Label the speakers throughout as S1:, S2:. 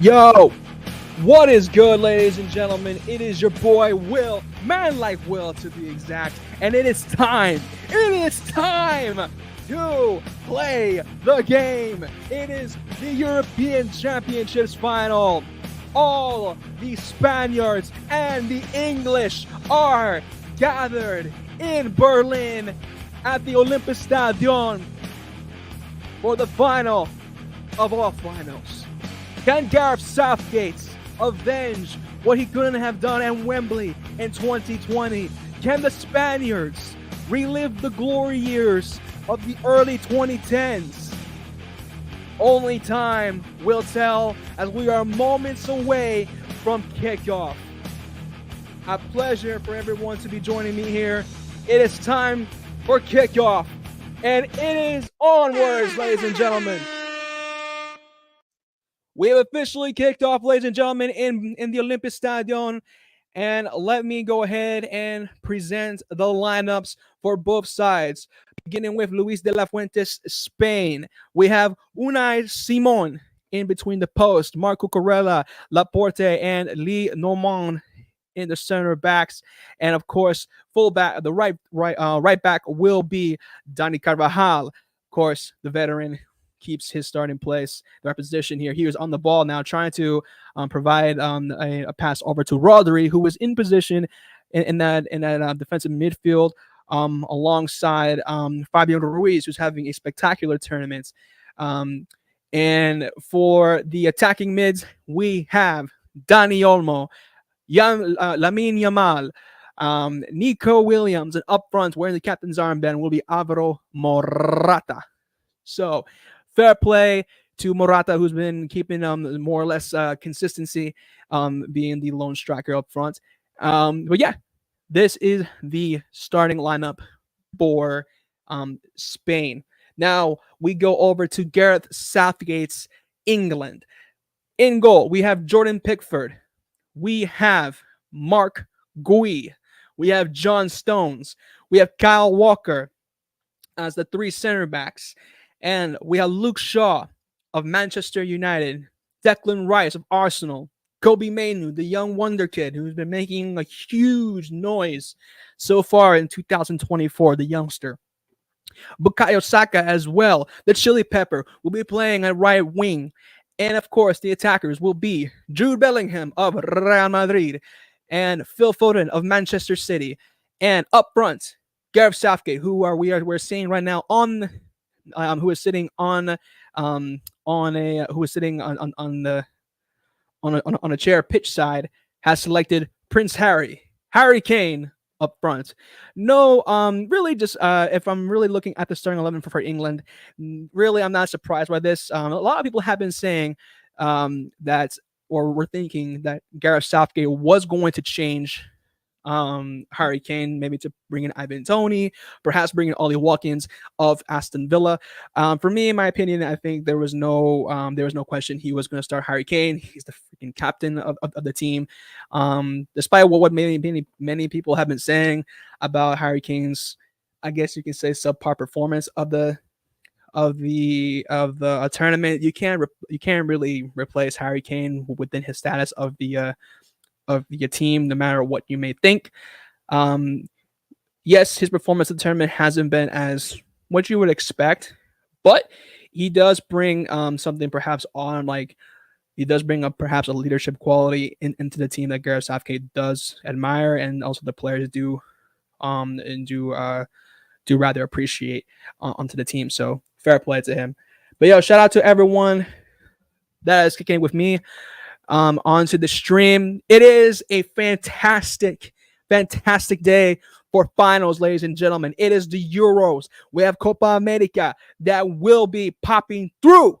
S1: Yo, what is good, ladies and gentlemen? It is your boy Will, man like Will to be exact, and it is time to play the game. It is the European Championships final. All the Spaniards and the English are gathered in Berlin at the Olympiastadion for the final of all finals. Can Gareth Southgate avenge what he couldn't have done at Wembley in 2020? Can the Spaniards relive the glory years of the early 2010s? Only time will tell, as we are moments away from kickoff. A pleasure for everyone to be joining me here. It is time for kickoff, and it is onwards, ladies and gentlemen. We have officially kicked off, ladies and gentlemen, in the Olympiastadion. And let me go ahead and present the lineups for both sides. Beginning with Luis de la Fuentes, Spain. We have Unai Simon in between the post, Marco Corella, Laporte, and Lee Normand in the center backs. And of course, fullback, the right back will be Dani Carvajal. Of course, the veteran keeps his starting place, their position here. He was on the ball now, trying to provide a pass over to Rodri, who was in position in that defensive midfield alongside Fabian Ruiz, who's having a spectacular tournament. And for the attacking mids, we have Dani Olmo, Lamine Yamal, Nico Williams, and up front, wearing the captain's armband, will be Alvaro Morata. So, fair play to Morata, who's been keeping more or less consistency, being the lone striker up front. But yeah, this is the starting lineup for Spain. Now we go over to Gareth Southgate's England. In goal, we have Jordan Pickford. We have Mark Gui. We have John Stones. We have Kyle Walker as the three center backs. And we have Luke Shaw of Manchester United, Declan Rice of Arsenal, Kobe Mainoo, the young wonder kid who's been making a huge noise so far in 2024, the youngster. Bukayo Saka as well, the chili pepper, will be playing at right wing. And of course, the attackers will be Jude Bellingham of Real Madrid and Phil Foden of Manchester City. And up front, Gareth Southgate, we're seeing right now who is sitting on a chair pitch side, has selected Prince Harry Kane up front. No, really, just if I'm really looking at the starting 11 for England, really, I'm not surprised by this. A lot of people have been saying that, or were thinking that Gareth Southgate was going to change Harry Kane, maybe to bring in Ivan Toney, perhaps bring in Ollie Watkins of Aston Villa. For me, in my opinion, I think there was no question he was going to start Harry Kane. He's the freaking captain of the team. Despite what many people have been saying about Harry Kane's, I guess you can say, subpar performance of the tournament, you can't really replace Harry Kane within his status of the team, no matter what you may think. Yes, his performance in the tournament hasn't been as what you would expect, but he does bring something perhaps on, like he does bring up perhaps a leadership quality into the team that Gareth Southgate does admire, and also the players do rather appreciate onto the team. So fair play to him. But yo, shout out to everyone that is kicking with me onto the stream. It is a fantastic day for finals, ladies and gentlemen. It is the Euros. We have Copa America that will be popping through.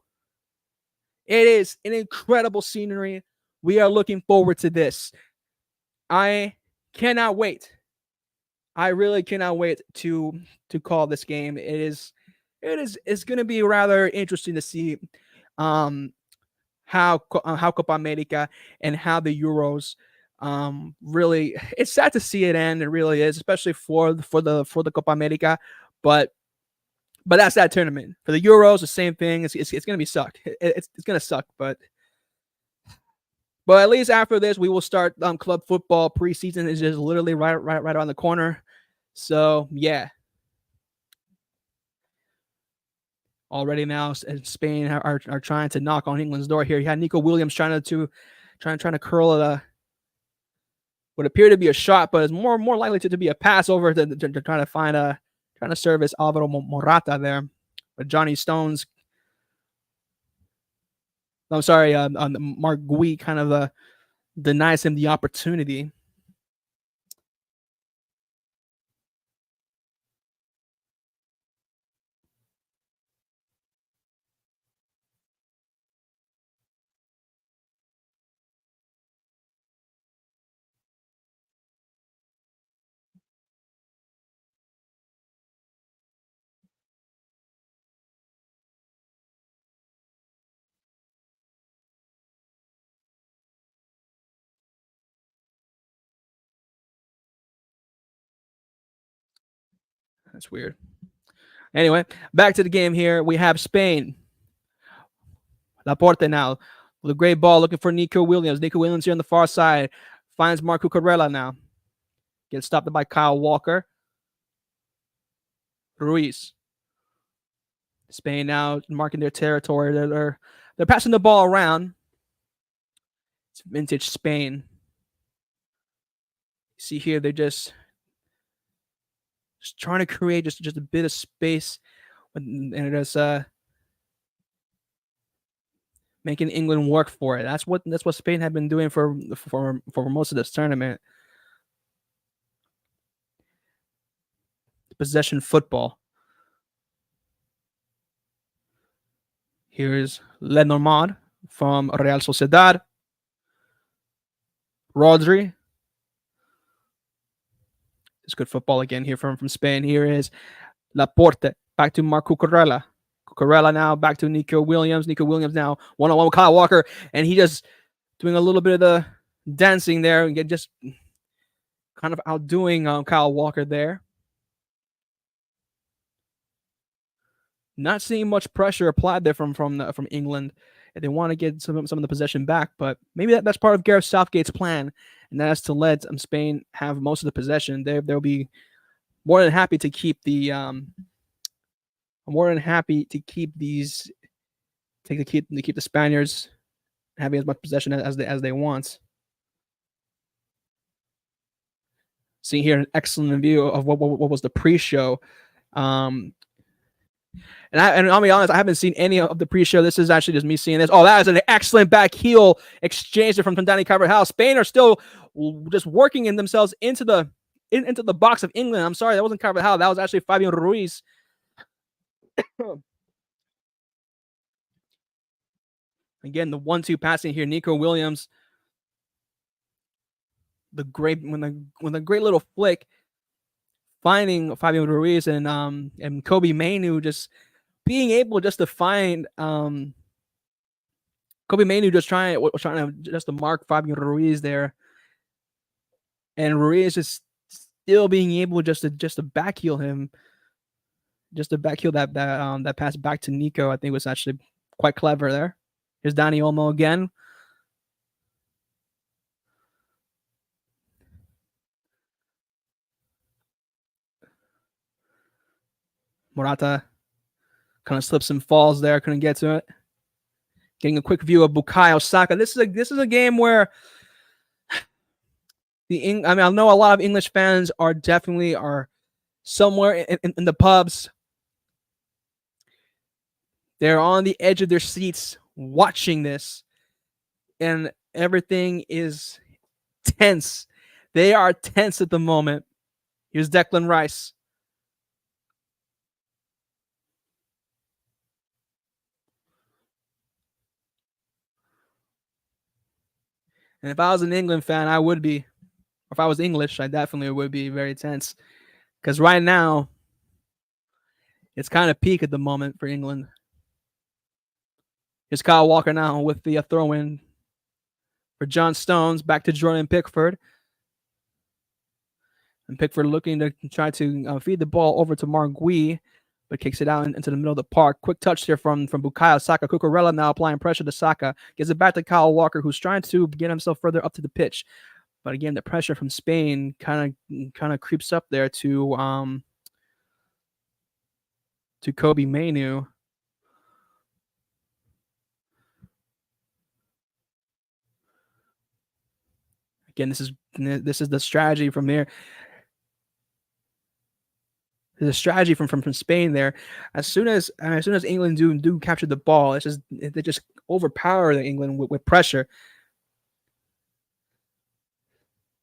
S1: It is an incredible scenery. We are looking forward to this. I cannot wait. I really cannot wait to call this game. It's going to be rather interesting to see how Copa America and how the Euros really, it's sad to see it end. It really is, especially for the Copa America. But that's that tournament. For the Euros, the same thing. It's going to be suck. It's going to suck. But But at least after this, we will start club football. Preseason is just literally right around the corner. So yeah, already now Spain are trying to knock on England's door here. You had Nico Williams trying to curl a would appear to be a shot, but it's more likely to be a pass over to trying to find trying to service Alvaro Morata there. But Johnny Stones, I'm sorry, Mark Gui kind of denies him the opportunity. That's weird. Anyway, back to the game here. We have Spain. Laporte now with a great ball looking for Nico Williams. Nico Williams here on the far side. Finds Marco Corella now. Gets stopped by Kyle Walker. Ruiz. Spain now marking their territory. They're passing the ball around. It's vintage Spain. See here, they're just trying to create just a bit of space, and just making England work for it. That's what Spain had been doing for most of this tournament. Possession football. Here's Lenormand from Real Sociedad. Rodri. It's good football again here from Spain. Here is Laporte. Back to Marco Corella. Corella now back to Nico Williams. Nico Williams now one-on-one with Kyle Walker. And he just doing a little bit of the dancing there and just kind of outdoing Kyle Walker there. Not seeing much pressure applied there from England. They want to get some of the possession back, but maybe that's part of Gareth Southgate's plan, and that's to let Spain have most of the possession. They'll be more than happy to keep the keep the Spaniards having as much possession as they want. See here an excellent view of what was the pre-show. And I'll be honest, I haven't seen any of the pre-show. This is actually just me seeing this. Oh, that is an excellent back heel exchange from Dani Carvajal. Spain are still just working in themselves into the box of England. I'm sorry, that wasn't Carvajal. That was actually Fabian Ruiz. Again, the 1-2 passing here. Nico Williams, the great little flick, finding Fabian Ruiz and Kobe Mainu just being able just to find Kobe Mainu just trying to mark Fabian Ruiz there, and Ruiz is still being able just to backheel him, just to backheel that pass back to Nico. I think was actually quite clever there. Here's Dani Olmo again. Morata kind of slips and falls there. Couldn't get to it. Getting a quick view of Bukayo Saka. This is a game where I know a lot of English fans are somewhere in the pubs. They're on the edge of their seats watching this, and everything is tense. They are tense at the moment. Here's Declan Rice. And if I was an England fan, I would be. Or if I was English, I definitely would be very tense. Because right now, it's kind of peak at the moment for England. Here's Kyle Walker now with the throw-in for John Stones. Back to Jordan Pickford. And Pickford looking to try to feed the ball over to Mark Gui. but kicks it out into the middle of the park. Quick touch here from Bukayo Saka. Cucurella now applying pressure to Saka. Gives it back to Kyle Walker, who's trying to get himself further up to the pitch. But again, the pressure from Spain kind of creeps up there to Kobe Mainu. Again, this is the strategy from there. There's a strategy from Spain there. As soon as England do capture the ball, they just overpower the England with pressure.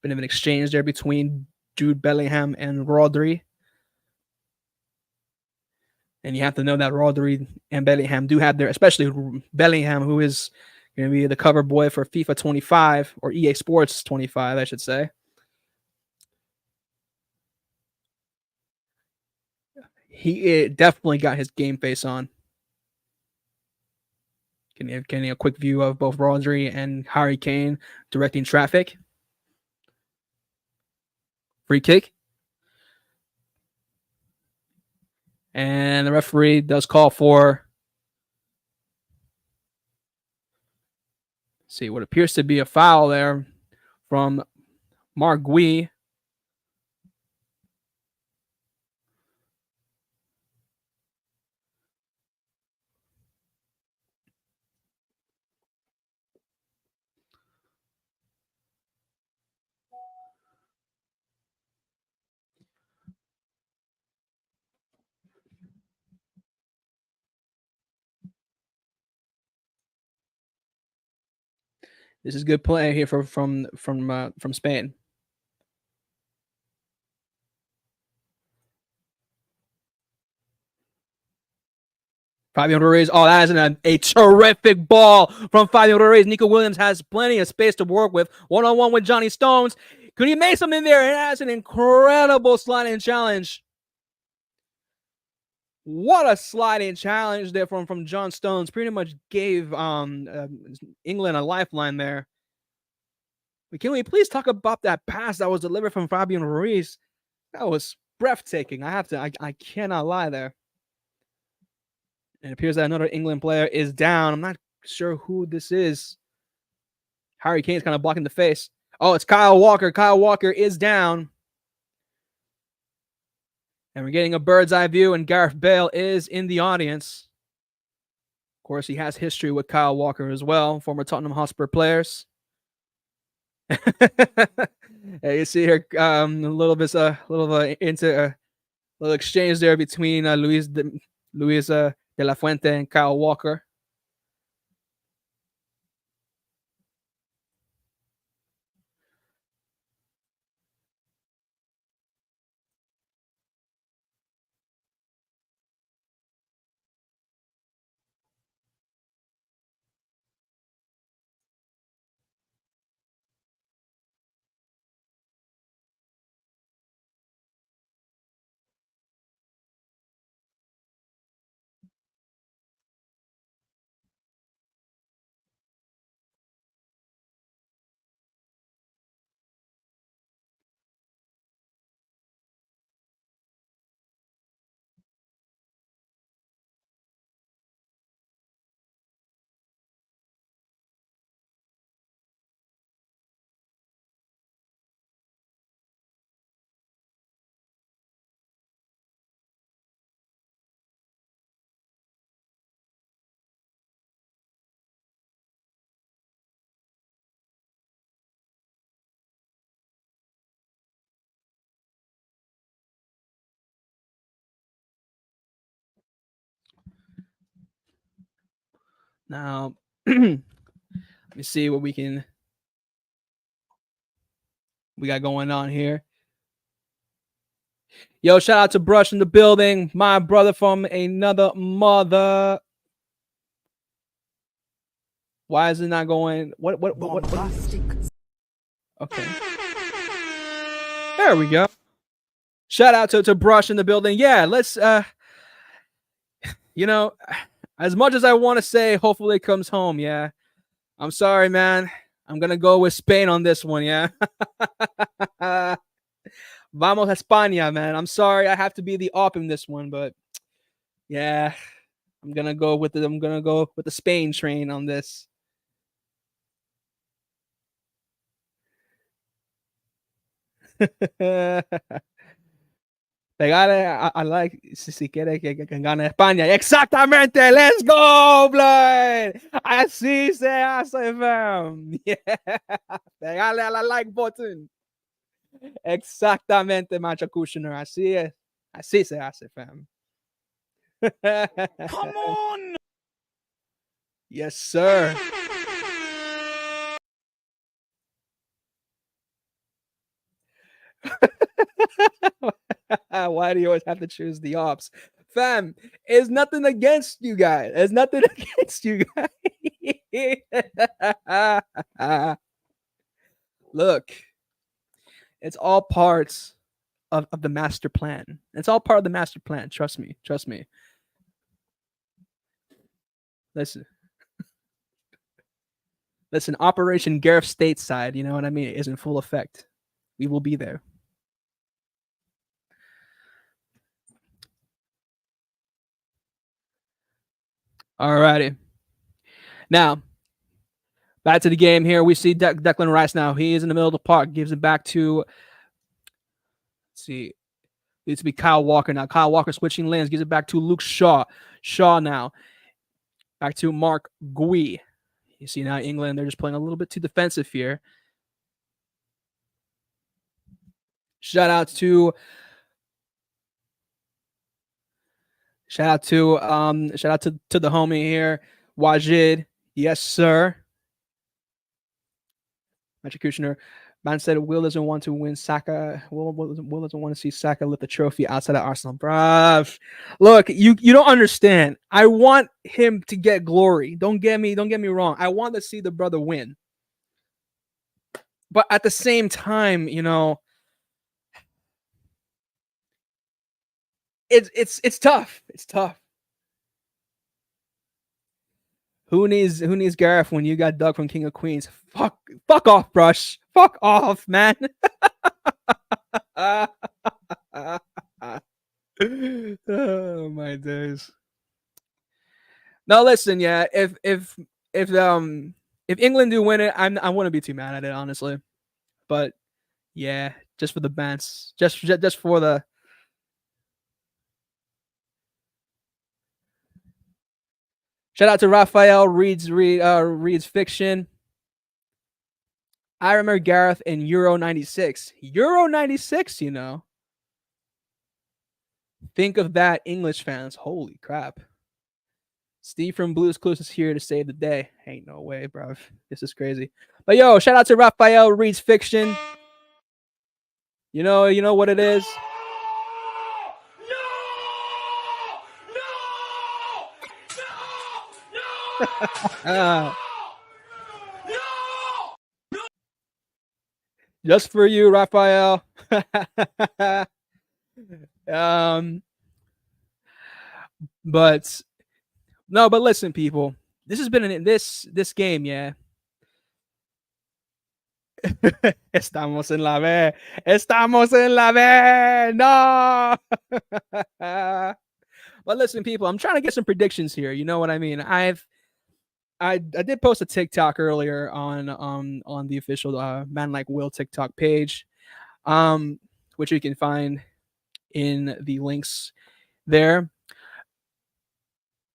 S1: Bit of an exchange there between Jude Bellingham and Rodri. And you have to know that Rodri and Bellingham do have their, especially Bellingham, who is going to be the cover boy for FIFA 25 or EA Sports 25, I should say. He definitely got his game face on. Getting a quick view of both Rodri and Harry Kane directing traffic. Free kick. And the referee does call for, see, what appears to be a foul there from Marc Gui. This is good play here from Spain. Fabian Ruiz. Oh, that is a terrific ball from Fabian Ruiz. Nico Williams has plenty of space to work with. One-on-one with Johnny Stones. Could he make something there? It has an incredible sliding challenge. What a sliding challenge there from John Stones. Pretty much gave England a lifeline there. But can we please talk about that pass that was delivered from Fabian Ruiz? That was breathtaking. I cannot lie there. It appears that another England player is down. I'm not sure who this is. Harry Kane's kind of blocking the face. Oh, it's Kyle Walker. Kyle Walker is down. And we're getting a bird's eye view, and Gareth Bale is in the audience. Of course, he has history with Kyle Walker as well, former Tottenham Hotspur players. You see here a little exchange there between Luis De La Fuente and Kyle Walker. Now, let me see what we got going on here. Yo, shout out to Brush in the building, my brother from another mother. Why is it not going? What? Okay. There we go. Shout out to Brush in the building. Yeah, let's as much as I want to say, hopefully it comes home. Yeah, I'm sorry, man. I'm gonna go with Spain on this one. Yeah. Vamos España, man. I'm sorry, I have to be the op in this one, but Yeah, I'm gonna go with the Spain train on this. Pegale a like si quiere que gane España. Exactamente, let's go, blood. Así se hace, fam. Yeah. Pegale a la like button. Exactamente, Macho Kushner. Así es. Así se hace, fam.
S2: Come on!
S1: Yes, sir. Why do you always have to choose the ops? Fam, it's nothing against you guys. It's nothing against you guys. Look, it's all parts of the master plan. It's all part of the master plan. Trust me. Trust me. Listen, listen. Operation Gareth stateside. You know what I mean? Is in full effect. We will be there. Alrighty. Now, back to the game here. We see Declan Rice now. He is in the middle of the park. Gives it back to, let's see, needs to be Kyle Walker now. Kyle Walker switching lanes. Gives it back to Luke Shaw. Shaw now. Back to Mark Gui. You see now England, they're just playing a little bit too defensive here. Shout out to the homie here, Wajid. Yes, sir. Magic Kushner. Man said Will doesn't want to win Saka. Will doesn't want to see Saka lift the trophy outside of Arsenal. Bruv. Look, you don't understand. I want him to get glory. Don't get me wrong. I want to see the brother win. But at the same time, you know, it's tough. It's tough. Who needs Gareth when you got Doug from King of Queens? Fuck off, Brush. Fuck off, man. Oh my days. Now listen, yeah, if England do win it, I wouldn't be too mad at it, honestly. But yeah, just for the bands, just for the. Shout out to Raphael reads fiction. I remember Gareth in Euro 96. Euro 96, you know. Think of that, English fans. Holy crap. Steve from Blues Clues is here to save the day. Ain't no way, bro. This is crazy. But yo, shout out to Raphael reads fiction. You know what it is. No! Just for you, Raphael. But no, but listen, people. This has been this game, yeah. Estamos en la B. Estamos en la B. No. But listen, people, I'm trying to get some predictions here. You know what I mean? I did post a TikTok earlier on the official Man Like Will TikTok page, which you can find in the links there.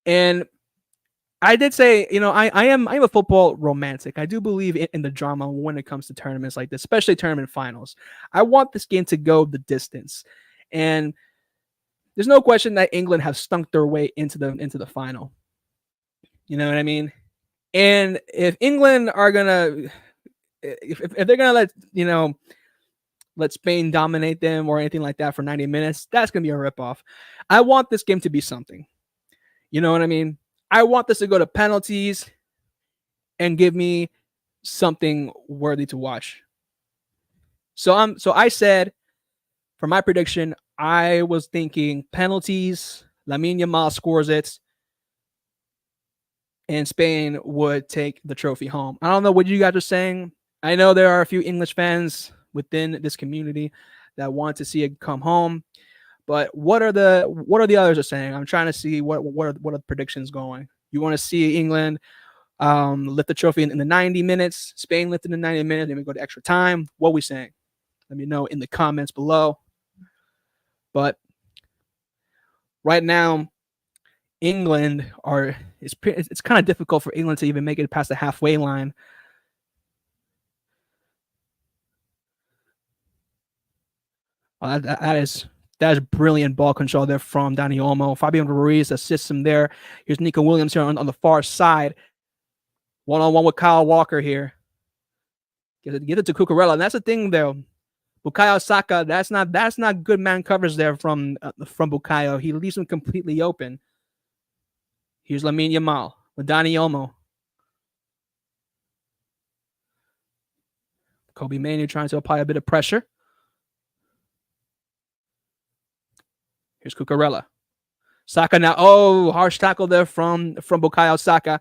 S1: And I did say, you know, I'm a football romantic. I do believe in the drama when it comes to tournaments like this, especially tournament finals. I want this game to go the distance, and there's no question that England have stunk their way into the final. You know what I mean? And if England are gonna, if they're gonna let Spain dominate them or anything like that for 90 minutes, that's gonna be a ripoff. I want this game to be something. You know what I mean? I want this to go to penalties and give me something worthy to watch. So I said for my prediction, I was thinking penalties, Lamine Yamal scores it, and Spain would take the trophy home. I don't know what you guys are saying. I know there are a few English fans within this community that want to see it come home, But what are the others are saying? I'm trying to see what are the predictions going. You want to see England lift the trophy in the 90 minutes, Spain lift in the 90 minutes, then we go to extra time. What are we saying? Let me know in the comments below. But right now, England are it's kind of difficult for England to even make it past the halfway line. That is brilliant ball control there from Dani Olmo. Fabian Ruiz assists him there. Here's Nico Williams here on the far side. One-on-one with Kyle Walker here. Get it to Cucurella. And that's the thing, though. Bukayo Saka, that's not good man coverage there from Bukayo. He leaves him completely open. Here's Lamine Yamal with Dani Olmo. Kobe Manu trying to apply a bit of pressure. Here's Cucurella. Saka now. Oh, harsh tackle there from Bukayo Saka. I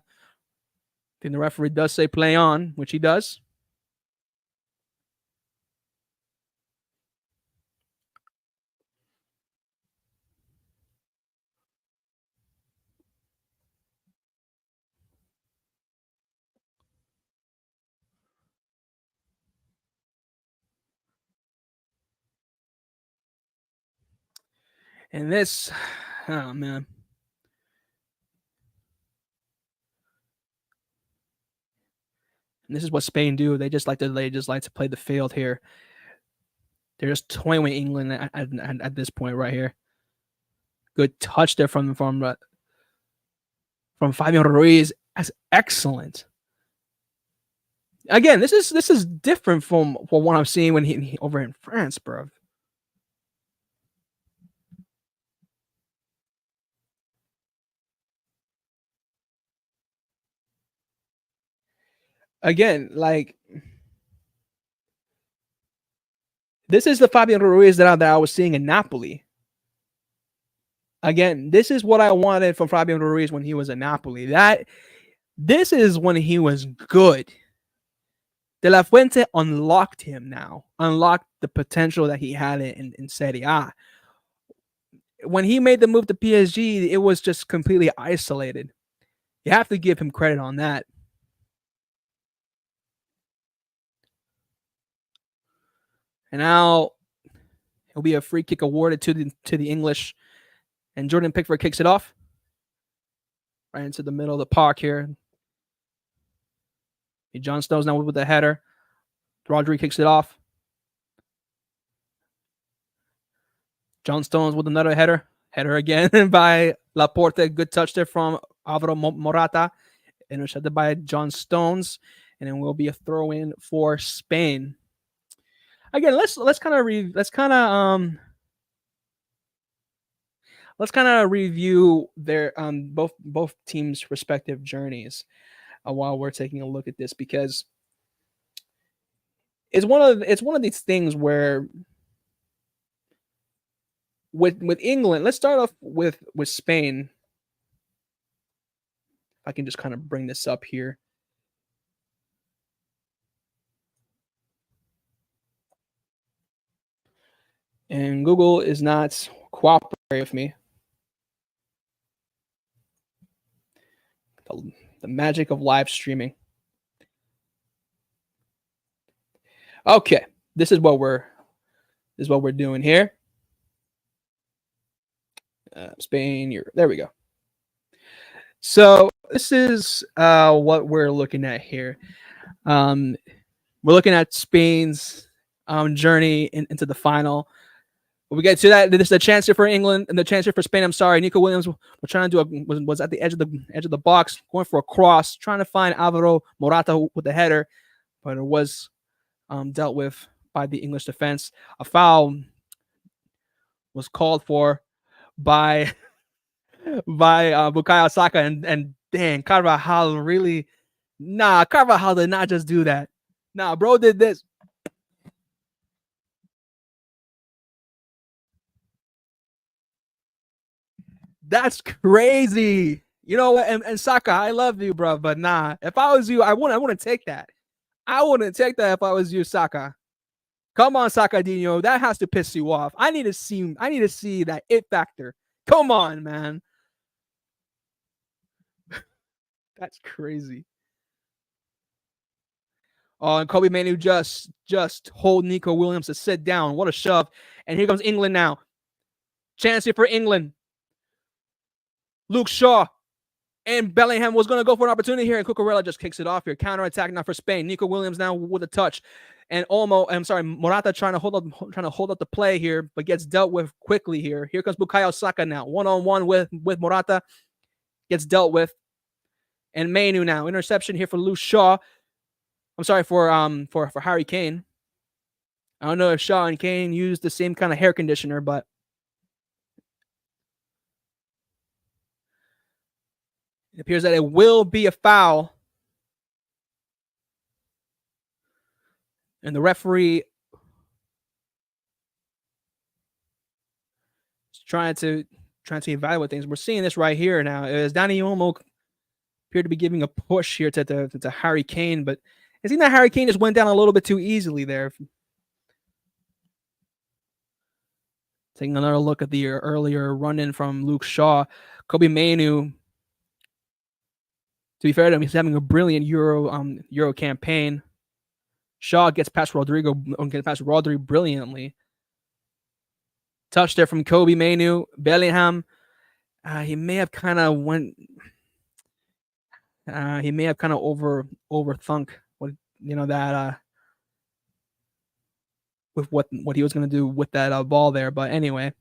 S1: think the referee does say play on, which he does. And this, oh man. And this is what Spain do. They just like to play the field here. They're just toying with England at this point right here. Good touch there from Fabian Ruiz. That's excellent. Again, this is different from what I'm seeing when he over in France, bro. Again, like this is the Fabian Ruiz that I was seeing in Napoli. Again, this is what I wanted from Fabian Ruiz when he was in Napoli. This is when he was good. De La Fuente unlocked him now, unlocked the potential that he had in Serie A. When he made the move to PSG, it was just completely isolated. You have to give him credit on that. And now it'll be a free kick awarded to the English. And Jordan Pickford kicks it off right into the middle of the park here. John Stones now with the header. Rodri kicks it off. John Stones with another header. Header again by Laporte. Good touch there from Alvaro Morata. Intercepted by John Stones. And then will be a throw in for Spain. Again, let's kind of review their both teams' respective journeys while we're taking a look at this, because it's one of these things where with England, let's start off with Spain. If I can just kind of bring this up here. And Google is not cooperating with me. The magic of live streaming. Okay, this is what we're doing here. Spain, there we go. So this is what we're looking at here. We're looking at Spain's journey into the final. When we get to that, this is the chance here for England and the chance here for Spain. I'm sorry, Nico Williams was trying to do was at the edge of the box, going for a cross, trying to find Alvaro Morata with the header, but it was dealt with by the English defense. A foul was called for by Bukayo Saka, and dang, Carvajal really, Carvajal did not just do that. Bro did this. That's crazy. You know what? And Saka, I love you, bro, but if I was you, I wouldn't take that. I wouldn't take that if I was you, Saka. Come on, Sacadinho. That has to piss you off. I need to see that it factor. Come on, man. That's crazy. Oh, and Kobe Manu just hold Nico Williams to sit down. What a shove. And here comes England now. Chance here for England. Luke Shaw. And Bellingham was going to go for an opportunity here, and Cucurella just kicks it off here. Counter-attack now for Spain. Nico Williams now with a touch. And Morata trying to hold up the play here, but gets dealt with quickly here. Here comes Bukayo Saka now. One-on-one with Morata. Gets dealt with. And Mainu now. Interception here for Luke Shaw. I'm sorry for Harry Kane. I don't know if Shaw and Kane used the same kind of hair conditioner, but it appears that it will be a foul. And the referee is trying to evaluate things. We're seeing this right here now. As Dani Olmo appeared to be giving a push here to Harry Kane, but it seemed that Harry Kane just went down a little bit too easily there. Taking another look at the earlier run-in from Luke Shaw. Kobe Mainu, to be fair to him, he's having a brilliant Euro campaign. Shaw gets past Rodri brilliantly. Touch there from Kobe Mainu. Bellingham, he may have kind of overthunk with what he was going to do with that ball there. But anyway,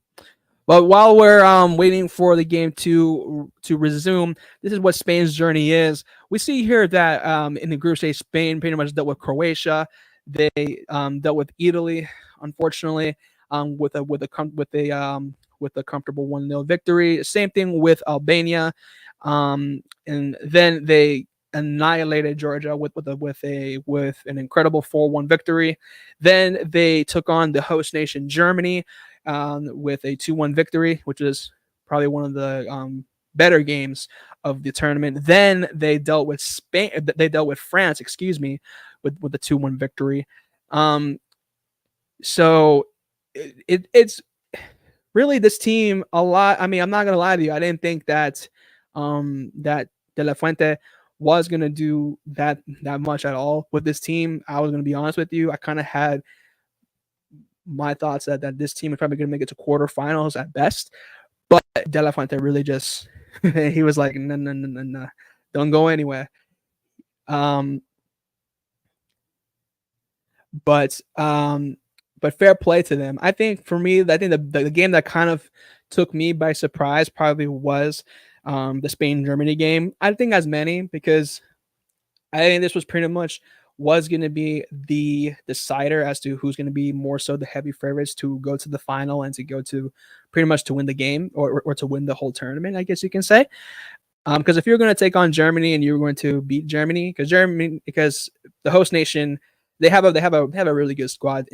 S1: but while we're waiting for the game to resume, this is what Spain's journey is. We see here that in the group stage, Spain pretty much dealt with Croatia. They dealt with Italy, unfortunately, with a comfortable 1-0 victory. Same thing with Albania, and then they annihilated Georgia with an incredible 4-1 victory. Then they took on the host nation Germany with a 2-1 victory, which is probably one of the better games of the tournament. Then they dealt with France, with the 2-1 victory. So it's really this team a lot. I mean, I'm not gonna lie to you. I didn't think that that De La Fuente was gonna do that much at all with this team. I was gonna be honest with you. I kind of had my thoughts that this team is probably gonna make it to quarterfinals at best. But De La Fuente really just he was like, no, don't go anywhere. But fair play to them. I think for me, I think the game that kind of took me by surprise probably was the Spain-Germany game. I think as many, because I think this was pretty much was going to be the decider as to who's going to be more so the heavy favorites to go to the final and to go to pretty much to win the game or to win the whole tournament, I guess you can say. Because if you're going to take on Germany and you're going to beat Germany, because the host nation, they have a really good squad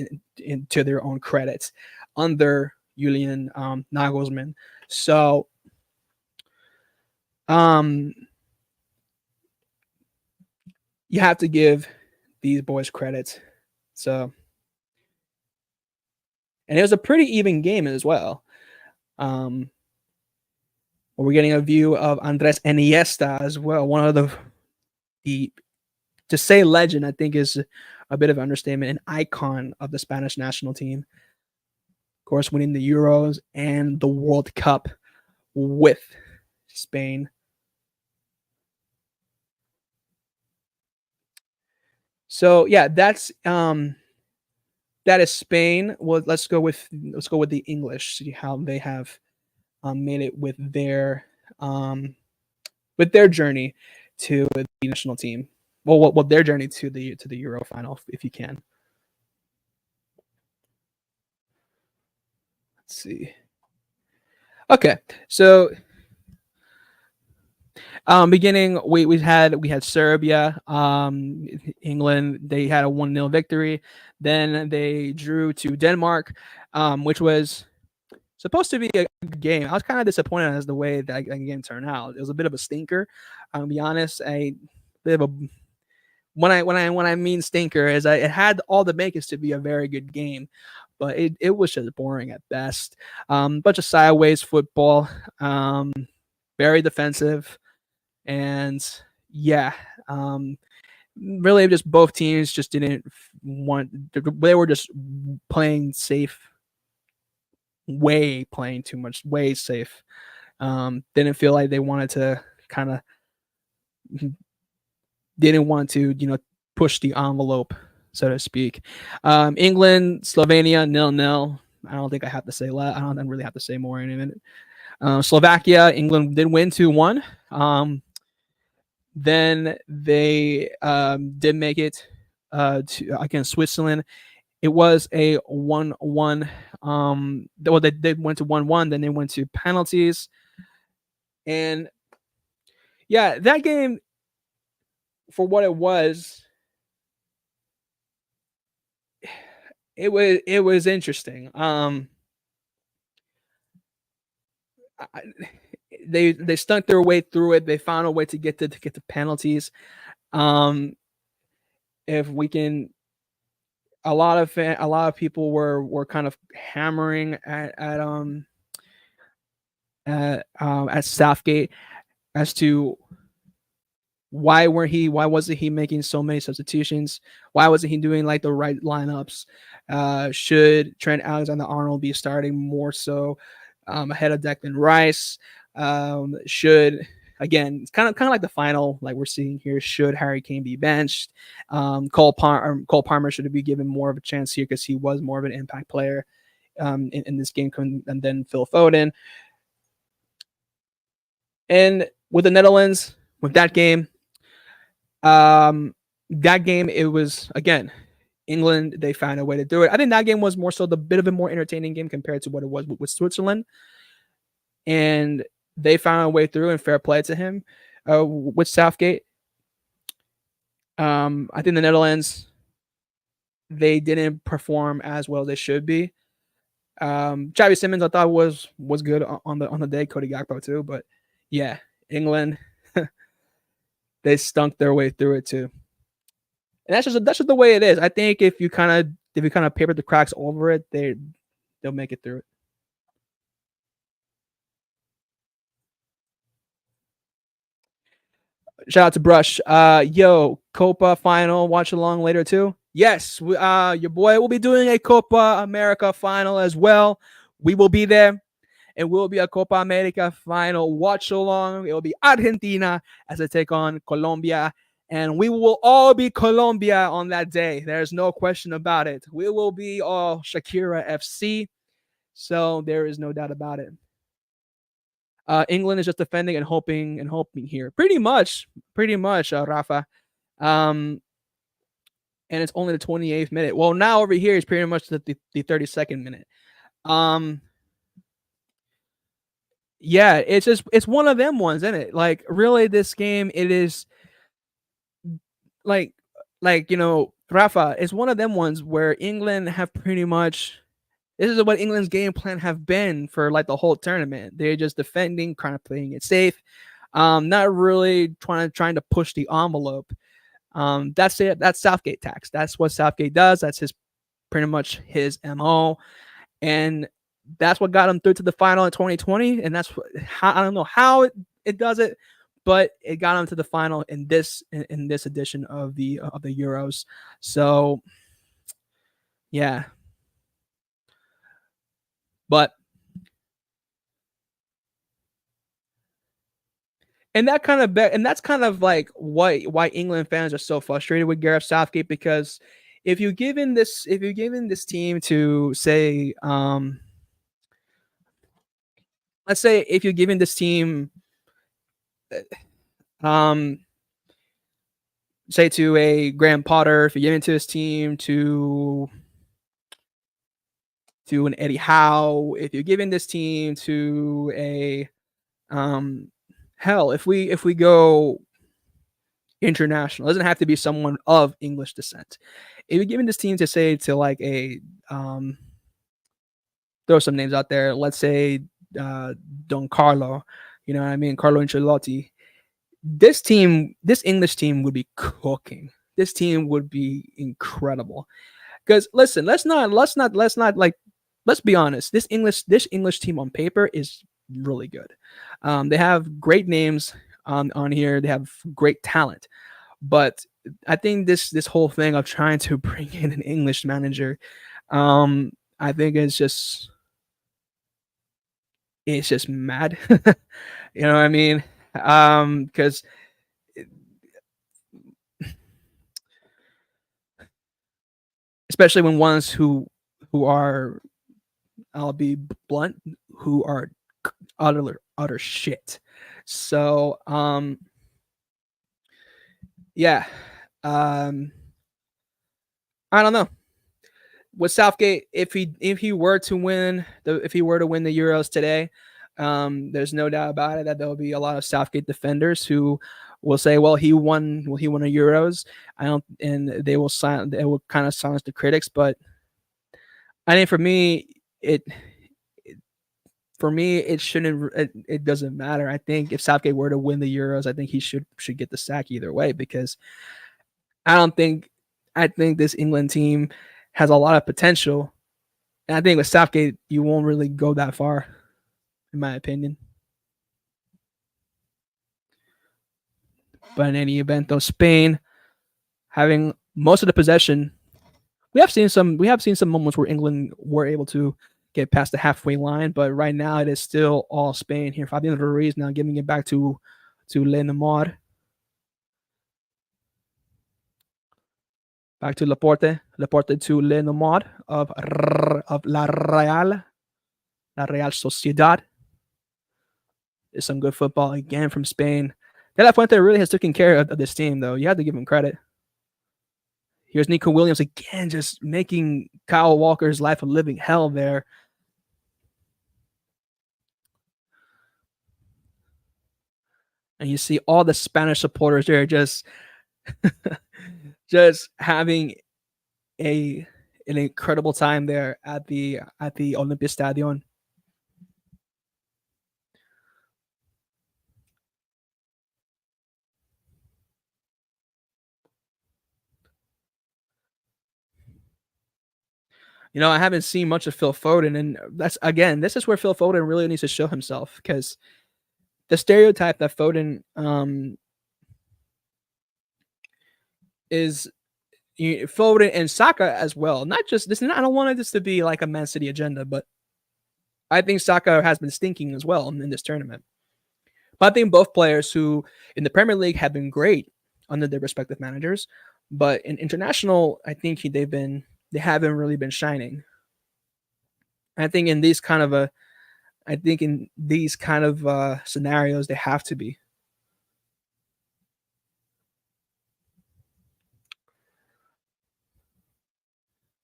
S1: to their own credit under Julian Nagelsmann. So you have to give these boys credit. So, and it was a pretty even game as well. We're getting a view of Andres Iniesta as well. One of the to say legend, I think, is a bit of an understatement. An icon of the Spanish national team. Of course, winning the Euros and the World Cup with Spain. So yeah, that is Spain. Well, let's go with the English. See how they have made it with their journey to the national team. Well, their journey to the Euro final, if you can. Let's see. Okay, so beginning, we had Serbia, England. They had a 1-0 victory. Then they drew to Denmark, which was supposed to be a good game. I was kind of disappointed as the way that game turned out. It was a bit of a stinker. I'll be honest. A bit of a when I mean stinker is it had all the makings to be a very good game, but it was just boring at best. Bunch of sideways football, um, very defensive, and yeah, really just both teams just didn't want. They were just playing safe, way playing too much, way safe. Didn't feel like they wanted to kind of didn't want to push the envelope, so to speak. England, Slovenia, 0-0. I don't think I have to say I don't really have to say more in a minute. Slovakia, England did win 2-1. Then they did make it against Switzerland. It was a 1-1. Well, they went to 1-1. Then they went to penalties, and yeah, that game for what it was, it was interesting. I, they stunk their way through it. They found a way to get the penalties. Um, if we can, a lot of people were kind of hammering at Southgate as to why wasn't he making so many substitutions? Why wasn't he doing like the right lineups? Should Trent Alexander-Arnold be starting more so ahead of Declan Rice? Should again, it's kind of like the final, like we're seeing here. Should Harry Kane be benched? Cole Palmer should be given more of a chance here because he was more of an impact player in this game, and then Phil Foden. And with the Netherlands, with that game, it was again England. They found a way to do it. I think that game was more so the bit of a more entertaining game compared to what it was with Switzerland, and they found a way through. And fair play to him with Southgate. I think the Netherlands, they didn't perform as well as they should be. Xavi Simons I thought was good on the day. Cody Gakpo too, but yeah, England they stunk their way through it too. And that's just the way it is. I think if you kind of paper the cracks over it, they'll make it through it. Shout out to Brush. Yo, Copa final watch along later too. Yes, your boy will be doing a Copa America final as well. We will be there. It will be a Copa America final watch along. It will be Argentina as they take on Colombia. And we will all be Colombia on that day. There's no question about it. We will be all Shakira FC. So there is no doubt about it. England is just defending and hoping here. Pretty much, Rafa. And it's only the 28th minute. Well, now over here is pretty much the 32nd minute. Yeah, it's one of them ones, isn't it? Like really, this game it is like Rafa. It's one of them ones where England have pretty much. This is what England's game plan have been for like the whole tournament. They're just defending, kind of playing it safe, not really trying to push the envelope. That's it. That's Southgate tax. That's what Southgate does. That's pretty much his MO, and that's what got him through to the final in 2020. And that's I don't know how it does it, but it got him to the final in this edition of the Euros. So yeah. But that's kind of like why England fans are so frustrated with Gareth Southgate, because if you're given this team to say let's say if you're giving this team say to a Graham Potter, if you're giving to this team to an Eddie Howe, if you're giving this team to a hell, if we go international, it doesn't have to be someone of English descent. If you're giving this team to say to like a throw some names out there, let's say Don Carlo, you know what I mean, Carlo Ancelotti, this English team would be cooking. this team would be incredible. Because listen, let's not like let's be honest. This English team on paper is really good. They have great names on here. They have great talent, but I think this whole thing of trying to bring in an English manager, I think it's just mad. You know what I mean? Because especially when ones who are, I'll be blunt, who are utter shit. So yeah, um, I don't know. With Southgate, if he were to win the Euros today, there's no doubt about it that there will be a lot of Southgate defenders who will say, "Well, he won a Euros." I don't, and they will kind of silence the critics. But I think it for me it shouldn't it doesn't matter. I think if Southgate were to win the Euros, I think he should get the sack either way because I don't think I think this England team has a lot of potential. And I think with Southgate, you won't really go that far, in my opinion. But in any event, though, Spain having most of the possession, we have seen some moments where England were able to get past the halfway line, but right now it is still all Spain here. Fabian Ruiz now giving it back to Neymar. Back to Laporte to Neymar of La Real Sociedad. Is some good football again from Spain. De La Fuente really has taken care of this team, though. You have to give him credit. Here's Nico Williams again, just making Kyle Walker's life a living hell there. And you see all the Spanish supporters there just just having an incredible time there at the Olympia Stadion. I haven't seen much of Phil Foden, and this is where Phil Foden really needs to show himself because the stereotype that Foden is Foden and Saka as well. Not just this. I don't want this to be like a Man City agenda, but I think Saka has been stinking as well in this tournament. But I think both players who in the Premier League have been great under their respective managers, but in international, I think they haven't really been shining. I think in these kind of scenarios, they have to be.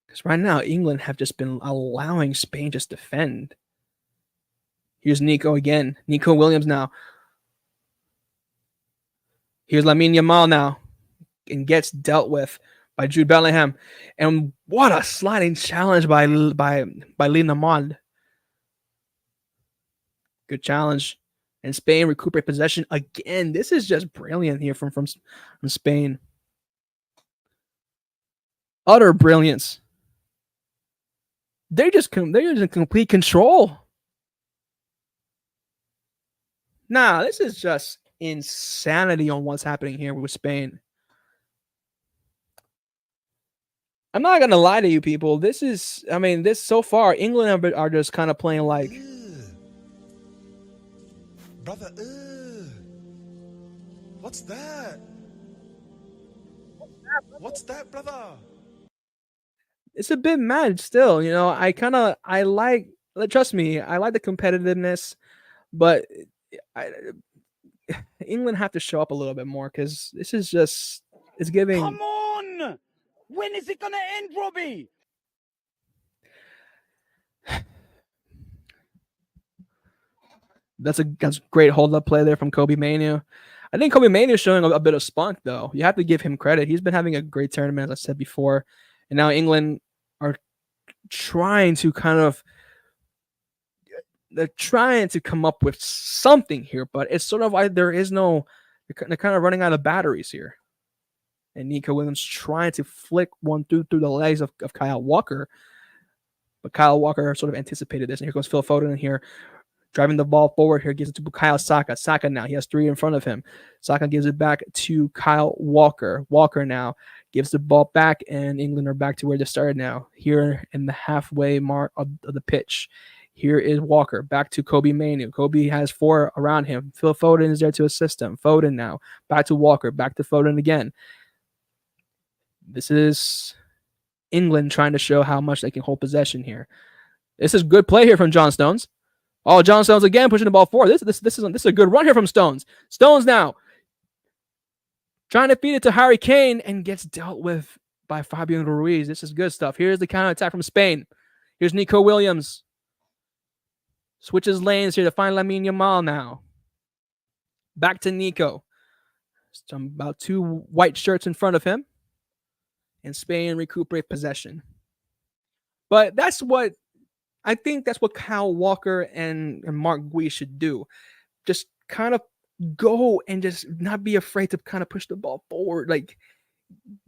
S1: Because right now, England have just been allowing Spain just defend. Here's Nico again. Nico Williams now. Here's Lamine Yamal now. And gets dealt with by Jude Bellingham. And what a sliding challenge by Lina Mod. Good challenge. And Spain recuperate possession again. This is just brilliant here from Spain. Utter brilliance. They're just in complete control. Nah, this is just insanity on what's happening here with Spain. I'm not gonna lie to you people. This so far, England are just kind of playing like,
S2: brother. What's that? What's that, brother?
S1: It's a bit mad still. Trust me, I like the competitiveness, but England have to show up a little bit more because this is just it's giving.
S3: Come on! When is it gonna end, Robbie?
S1: That's a great hold up play there from Kobe Manu. I think Kobe Manu is showing a bit of spunk though. You have to give him credit. He's been having a great tournament, as I said before, and now England are trying to they're trying to come up with something here, but it's sort of like they're kind of running out of batteries here. And Nico Williams trying to flick one through the legs of Kyle Walker. But Kyle Walker sort of anticipated this. And here goes Phil Foden in here, driving the ball forward here, gives it to Bukayo Saka. Saka now, he has 3 in front of him. Saka gives it back to Kyle Walker. Walker now gives the ball back, and England are back to where they started now, here in the halfway mark of the pitch. Here is Walker, back to Kobe Mainoo. Kobe has 4 around him. Phil Foden is there to assist him. Foden now, back to Walker, back to Foden again. This is England trying to show how much they can hold possession here. This is good play here from John Stones. Oh, John Stones again pushing the ball forward. This is a good run here from Stones. Stones now trying to feed it to Harry Kane and gets dealt with by Fabian Ruiz. This is good stuff. Here's the counter attack from Spain. Here's Nico Williams. Switches lanes here to find Lamine Yamal now. Back to Nico. About 2 white shirts in front of him. And Spain recuperate possession. But I think that's what Kyle Walker and Mark Gui should do. Just kind of go and just not be afraid to kind of push the ball forward. Like,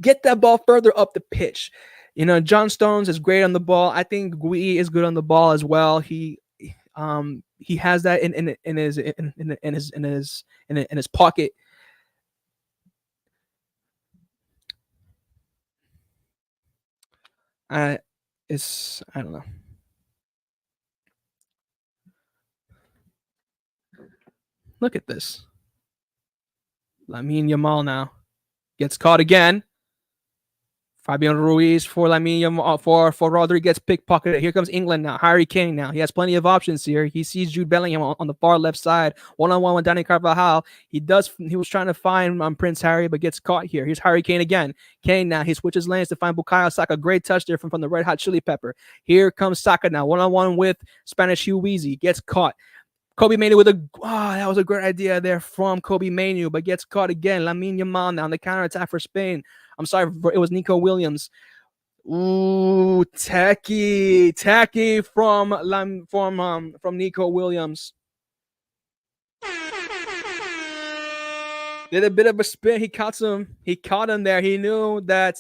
S1: get that ball further up the pitch. You know, John Stones is great on the ball. I think Gui is good on the ball as well. He has that in his pocket. I don't know. Look at this. Lamine Yamal now gets caught again. Fabian Ruiz for Lamine Yamal, for Rodri gets pickpocketed. Here comes England now. Harry Kane now. He has plenty of options here. He sees Jude Bellingham on the far left side. One-on-one with Danny Carvajal. He was trying to find Prince Harry, but gets caught here. Here's Harry Kane again. Kane now. He switches lanes to find Bukayo Saka. Great touch there from the Red Hot Chili Pepper. Here comes Saka now. One-on-one with Spanish Hugh Weezy. Gets caught. Kobe Mainoo with that was a great idea there from Kobe Mainoo, but gets caught again. Lamine Yamal now on the counterattack for Spain. I'm sorry, it was Nico Williams. Ooh, tacky from Nico Williams. Did a bit of a spin. He caught him there. He knew that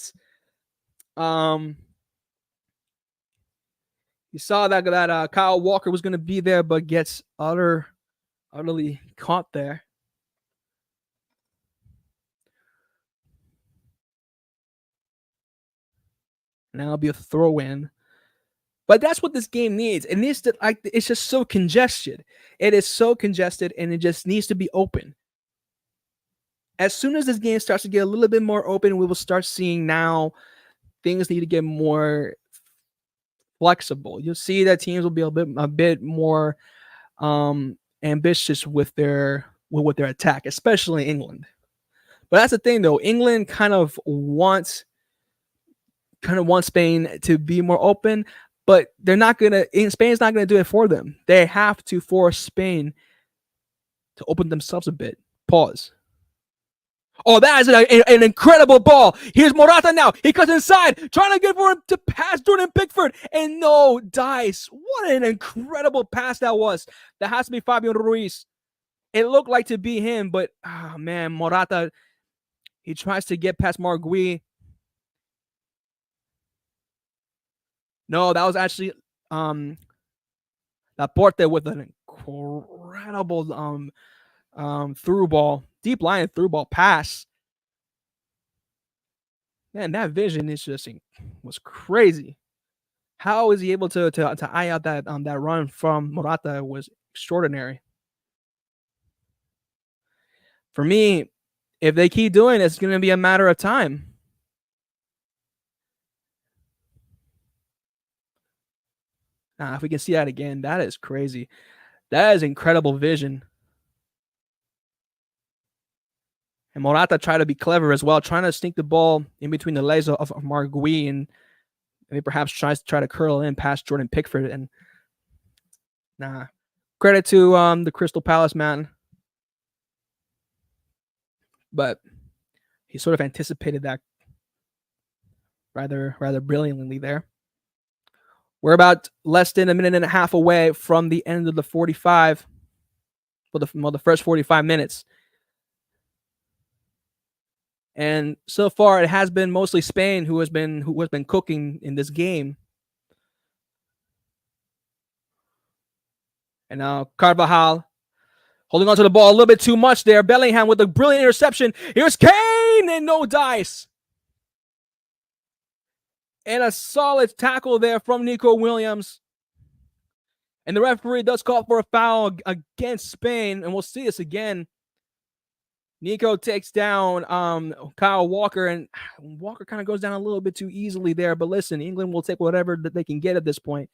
S1: he saw that Kyle Walker was going to be there, but gets utterly caught there. Now it'll be a throw-in. But that's what this game needs. It needs to, it's just so congested. It is so congested, and it just needs to be open. As soon as this game starts to get a little bit more open, we will start seeing now things need to get more flexible. You'll see that teams will be a bit more ambitious with their attack, especially England. But that's the thing, though. England kind of wants Spain to be more open, but Spain's not gonna do it for them. They have to force Spain to open themselves a bit. Pause. Oh, that is an incredible ball. Here's Morata now. He cuts inside, trying to get for him to pass Jordan Pickford. And no, dice. What an incredible pass that was. That has to be Fabian Ruiz. It looked like to be him, but, man, Morata, he tries to get past Mark Gui. No, that was actually Laporte with an incredible through ball, deep line through ball pass. Man, that vision was crazy. How is he able to eye out that run from Morata was extraordinary. For me, if they keep doing it, it's going to be a matter of time. If we can see that again, that is crazy. That is incredible vision. And Morata tried to be clever as well, trying to sneak the ball in between the legs of Mark Gui and maybe perhaps tries to try to curl in past Jordan Pickford. And credit to the Crystal Palace man. But he sort of anticipated that rather brilliantly there. We're about less than a minute and a half away from the end of the 45. The first 45 minutes. And so far, it has been mostly Spain who has been cooking in this game. And now Carvajal holding on to the ball a little bit too much there. Bellingham with a brilliant interception. Here's Kane and no dice. And a solid tackle there from Nico Williams. And the referee does call for a foul against Spain. And we'll see this again. Nico takes down Kyle Walker, and Walker kind of goes down a little bit too easily there. But listen, England will take whatever that they can get at this point.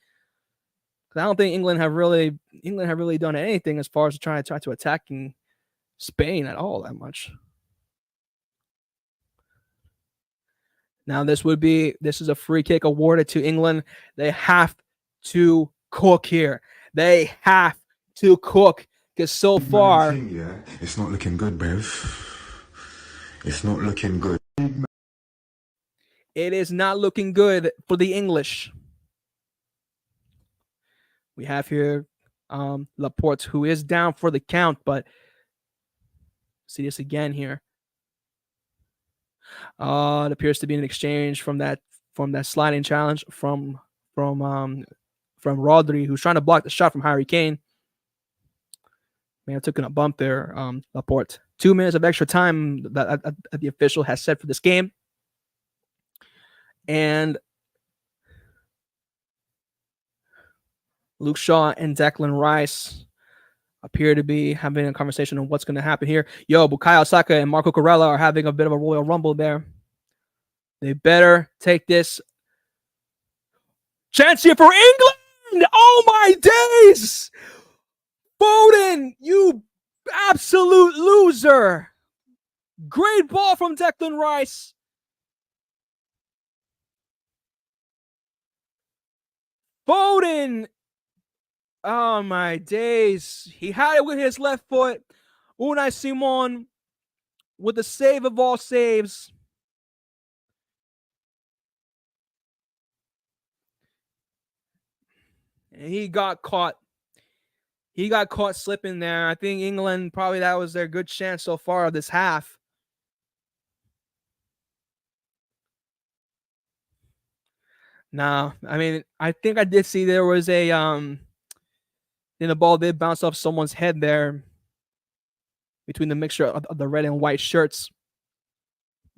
S1: I don't think England have really done anything as far as try to attacking Spain at all that much. Now this is a free kick awarded to England. They have to cook here. They have to cook because so far
S4: it's not looking good, bruv. It's not looking good.
S1: It is not looking good for the English. We have here Laporte, who is down for the count, but see this again here. It appears to be an exchange from that sliding challenge from Rodri, who's trying to block the shot from Harry Kane. Man, I took a bump there, Laporte. 2 minutes of extra time that the official has set for this game. And Luke Shaw and Declan Rice appear to be having a conversation on what's going to happen here. Bukayo Saka and Marco Corella are having a bit of a Royal Rumble there. They better take this chance here for England. Oh my days! Foden, you absolute loser. Great ball from Declan Rice. Foden. Oh my days. He had it with his left foot. Unai Simon with the save of all saves. And he got caught. He got caught slipping there. I think England, probably that was their good chance so far of this half. Now, I mean, I think I did see there was a the ball did bounce off someone's head there between the mixture of the red and white shirts.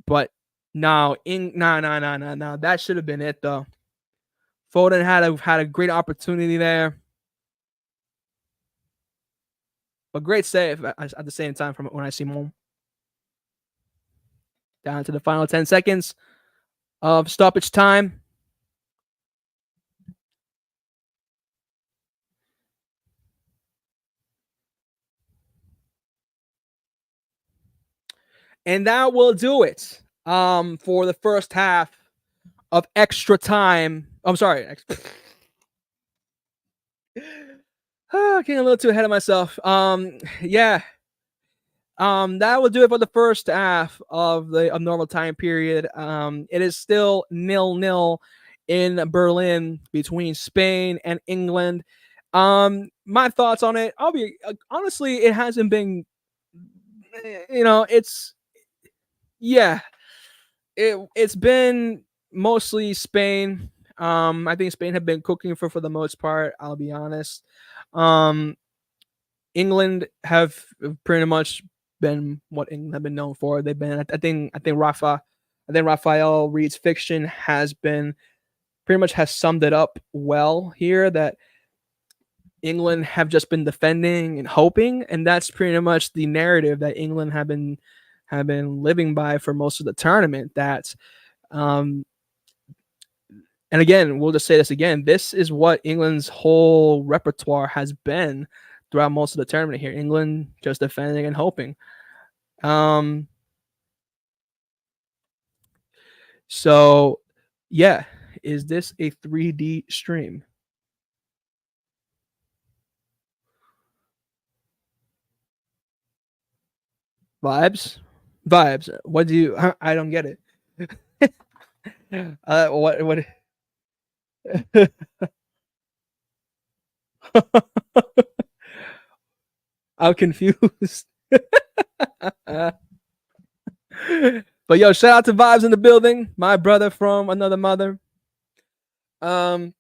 S1: But no, that should have been it though. Foden had a great opportunity there. But great save at the same time from Unai Simon. Down to the final 10 seconds of stoppage time. And that will do it for the first half of extra time. I'm sorry. Getting a little too ahead of myself. Yeah. That will do it for the first half of the normal time period. It is still 0-0 in Berlin between Spain and England. My thoughts on it, I'll be honestly, it hasn't been, it's been mostly Spain. I think Spain have been cooking for the most part, I'll be honest. England have pretty much been what England have been known for. They've been, I think Raphael Reed's fiction has summed it up well here, that England have just been defending and hoping, and that's pretty much the narrative that England have been living by for most of the tournament. That and again, we'll just say this again, this is what England's whole repertoire has been throughout most of the tournament here. England just defending and hoping. So yeah, is this a 3D stream? Vibes. What do you? I don't get it. What? I'm confused. But yo, shout out to Vibes in the building, my brother from another mother. Um,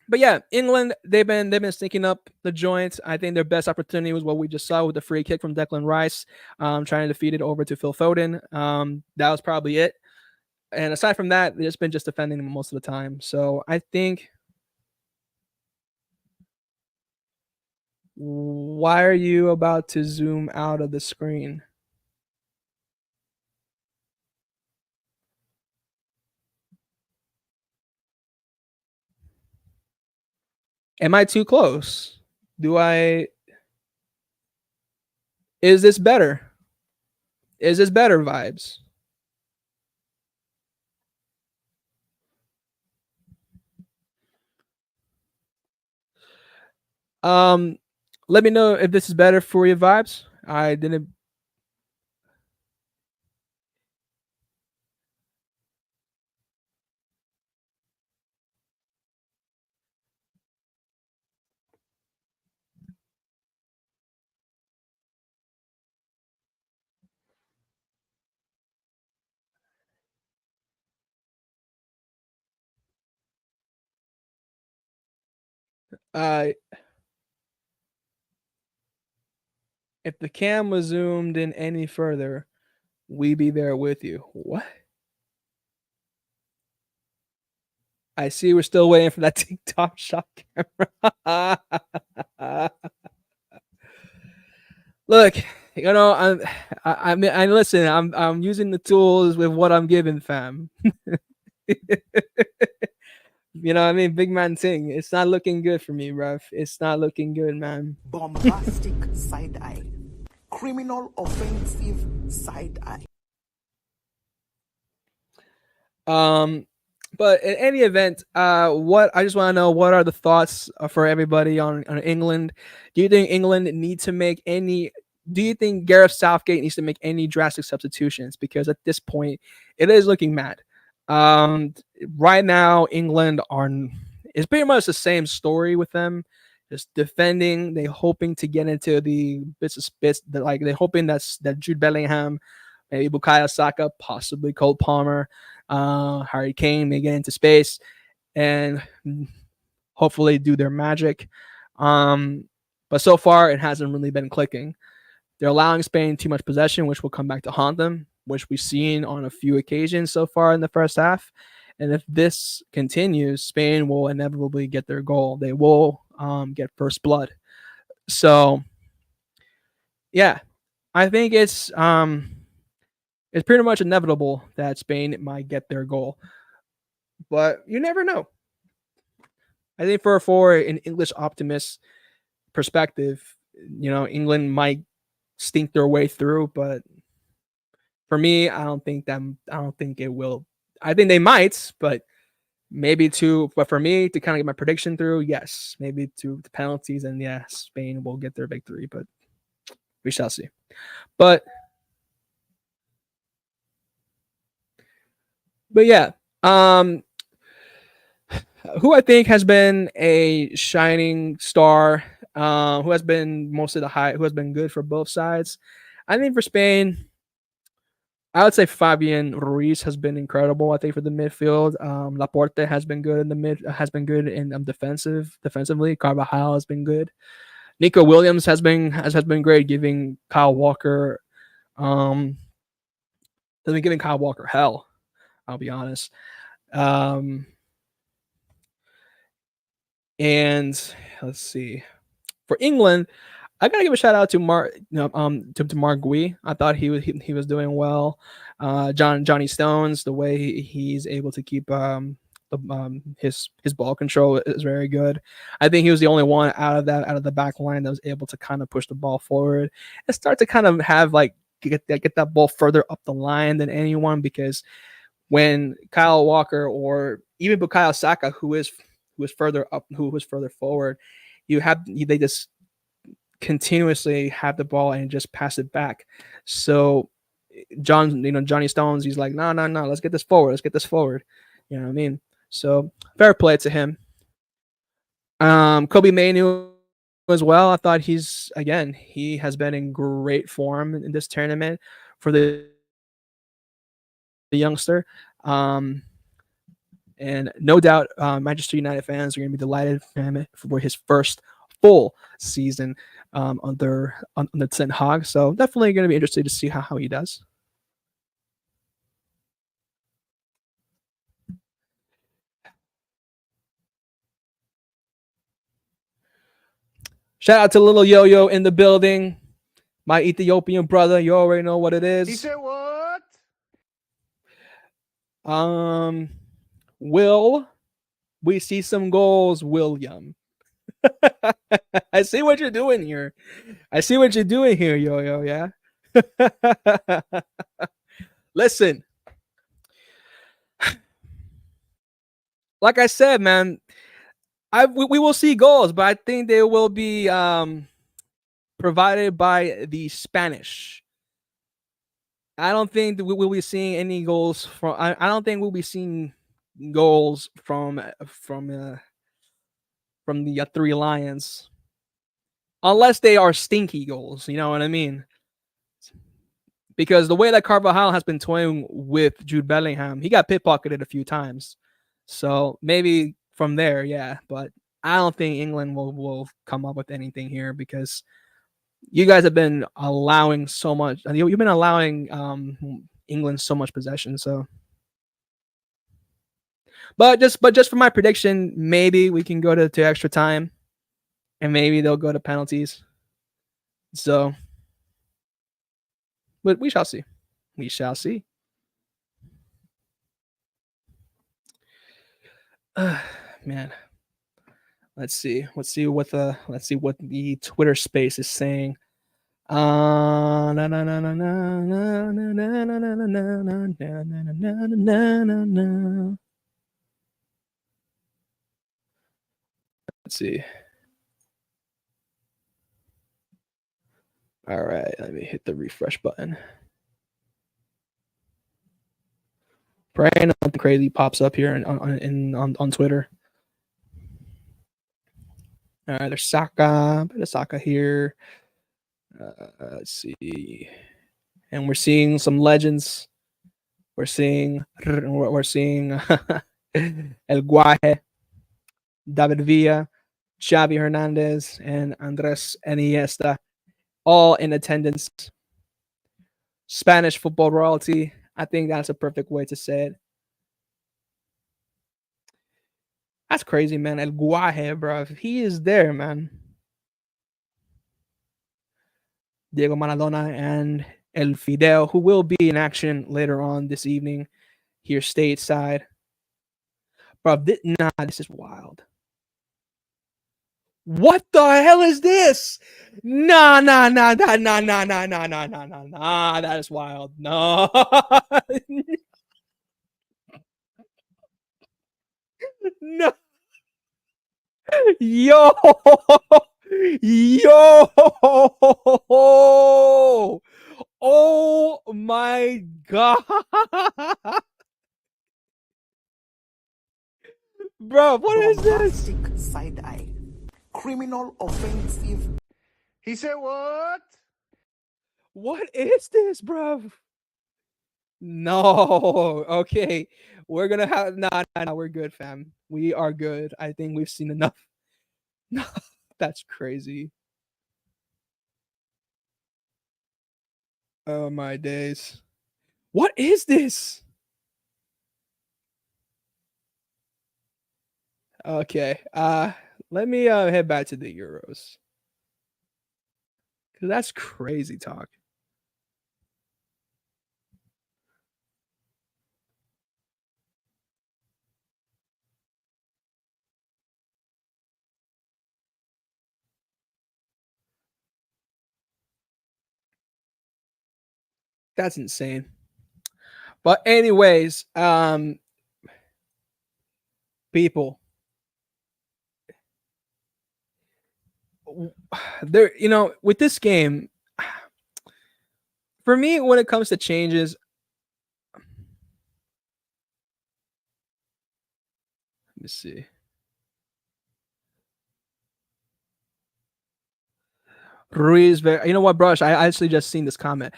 S1: but yeah, England they've been sneaking up the joint. I think their best opportunity was what we just saw with the free kick from Declan Rice, trying to feed it over to Phil Foden. That was probably it. And aside from that, they've just been just defending them most of the time. So I think, why are you about to zoom out of the screen? Am I too close? Do I? Is this better? Is this better vibes? Um, Let me know if this is better for your vibes. I didn't. Uh, if the cam was zoomed in any further, we be there with you. What? I see. We're still waiting for that TikTok shot camera. Look, I mean, I listen. I'm using the tools with what I'm given, fam. You know what I mean? Big man thing. It's not looking good for me, bruv. It's not looking good, man.
S5: Bombastic side eye. Criminal offensive side eye.
S1: Um, but in any event, what I just want to know, what are the thoughts for everybody on England? Do you think England need to make any? Do you think Gareth Southgate needs to make any drastic substitutions? Because at this point, it is looking mad. Um, right now, England are it's pretty much the same story with them, just defending. They hoping to get into the bits of spits. Like they're hoping that Jude Bellingham, maybe Bukayo Saka, possibly Cole Palmer, Harry Kane may get into space and hopefully do their magic. But so far, it hasn't really been clicking. They're allowing Spain too much possession, which will come back to haunt them, which we've seen on a few occasions so far in the first half. And if this continues, Spain will inevitably get their goal. They will get first blood. So, yeah, I think it's pretty much inevitable that Spain might get their goal, but you never know. I think for an English optimist perspective, England might stink their way through, but for me, I don't think them. I don't think it will. I think they might, but maybe two. But for me to kind of get my prediction through, yes, maybe to the penalties, and yes, Spain will get their victory, but we shall see. But yeah, who I think has been a shining star, who has been most of the high, who has been good for both sides. I think for Spain, I would say Fabian Ruiz has been incredible. I think for the midfield, Laporte has been good in the mid, has been good in defensively. Carvajal has been good. Nico Williams has been great, giving Kyle Walker, um, has been giving Kyle Walker hell. I'll be honest. Um, and let's see, for England, I gotta give a shout out to to Mark Gui. I thought he was doing well. Johnny Stones, the way he's able to keep his ball control is very good. I think he was the only one out of the back line that was able to kind of push the ball forward and start to kind of have like get that ball further up the line than anyone, because when Kyle Walker or even Bukayo Saka, who was further up, who was further forward, they just continuously have the ball and just pass it back. So Johnny Stones, he's like, no, let's get this forward. Let's get this forward. You know what I mean? So fair play to him. Kobe Mainu as well. I thought he has been in great form in this tournament for the the youngster. Um, and no doubt, Manchester United fans are going to be delighted for his first full season under Ten Hag. So definitely going to be interested to see how he does. Shout out to Little Yo Yo in the building, my Ethiopian brother. You already know what it is.
S3: He said what?
S1: Um, Will we see some goals, William? I see what you're doing here. I see what you're doing here, Yo Yo. Yeah. Listen, like I said, man, we will see goals, but I think they will be provided by the Spanish. I don't think that we will be seeing any goals from. I don't think we'll be seeing goals from the Three Lions, unless they are stinky goals. You know what I mean? Because the way that Carvajal has been toying with Jude Bellingham, he got pickpocketed a few times. So maybe from there, yeah. But I don't think England will come up with anything here because you guys have been allowing so much. You've been allowing England so much possession. So, but just for my prediction, maybe we can go to extra time, and maybe they'll go to penalties. So, but we shall see. We shall see. Man, let's see. Let's see what the Twitter space is saying. Na na na na na na na na na na na na na na. Let's see. All right, let me hit the refresh button. Praying nothing crazy pops up here on Twitter. All right, there's Saka, bit of Saka here. Let's see, and we're seeing some legends. We're seeing El Guaje, David Villa, Xavi Hernandez, and Andres Iniesta, all in attendance. Spanish football royalty. I think that's a perfect way to say it. That's crazy, man. El Guaje, bro. He is there, man. Diego Maradona and El Fidel, who will be in action later on this evening here stateside. Bro, this is wild. What the hell is this? Nah. That is wild. No. No. Yo. Yo. Oh my god. Bro, what is this?
S5: Bombastic side eye. Criminal offensive.
S3: He said what?
S1: What is this, bro? No. Okay. We're gonna have nah, we're good, fam. We are good. I think we've seen enough. No, that's crazy. Oh my days. What is this? Okay. Let me head back to the Euros. Cause that's crazy talk. That's insane. But anyways, people, there, with this game, for me, when it comes to changes, let me see. Ruiz, you know what, Brush? I actually just seen this comment.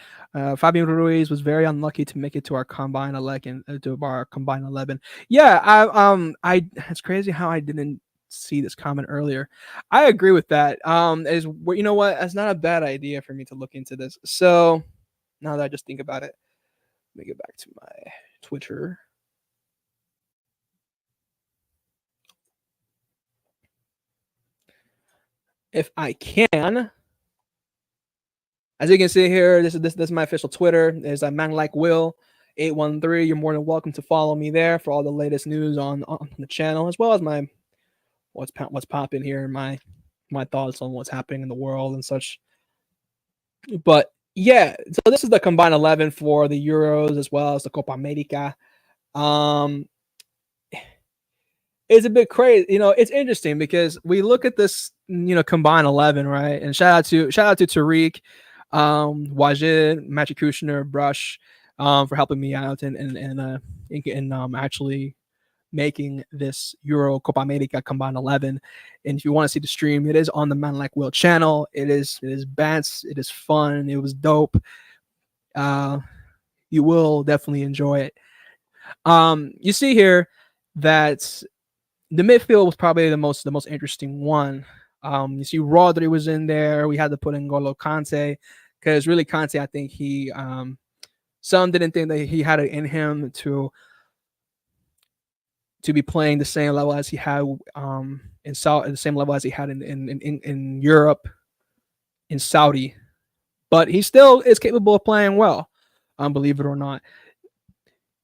S1: Fabian Ruiz was very unlucky to make it to our combine 11. To our combine 11. Yeah, It's crazy how I didn't see this comment earlier. I agree with that. Is you know what? That's not a bad idea for me to look into this. So now that I just think about it, let me get back to my Twitter. If I can. As you can see here, this is my official Twitter. There's a man like Will 813. You're more than welcome to follow me there for all the latest news on the channel, as well as my what's popping here, my thoughts on what's happening in the world and such. But yeah, so this is the combined 11 for the Euros as well as the Copa America. Um, it's a bit crazy. It's interesting because we look at this, combined 11, right? And shout out to Tariq, Wajid, Magic Kushner, Brush, for helping me out and actually making this Euro Copa America combined 11. And if you want to see the stream, it is on the Man Like Will channel. It is bats. It is fun. It was dope. You will definitely enjoy it. You see here that the midfield was probably the most interesting one. You see Rodri was in there. We had to put in Golo Kante because really Kante, I think he some didn't think that he had it in him to be playing the same level as he had in Saudi, the same level as he had in Europe, in Saudi. But he still is capable of playing well, believe it or not.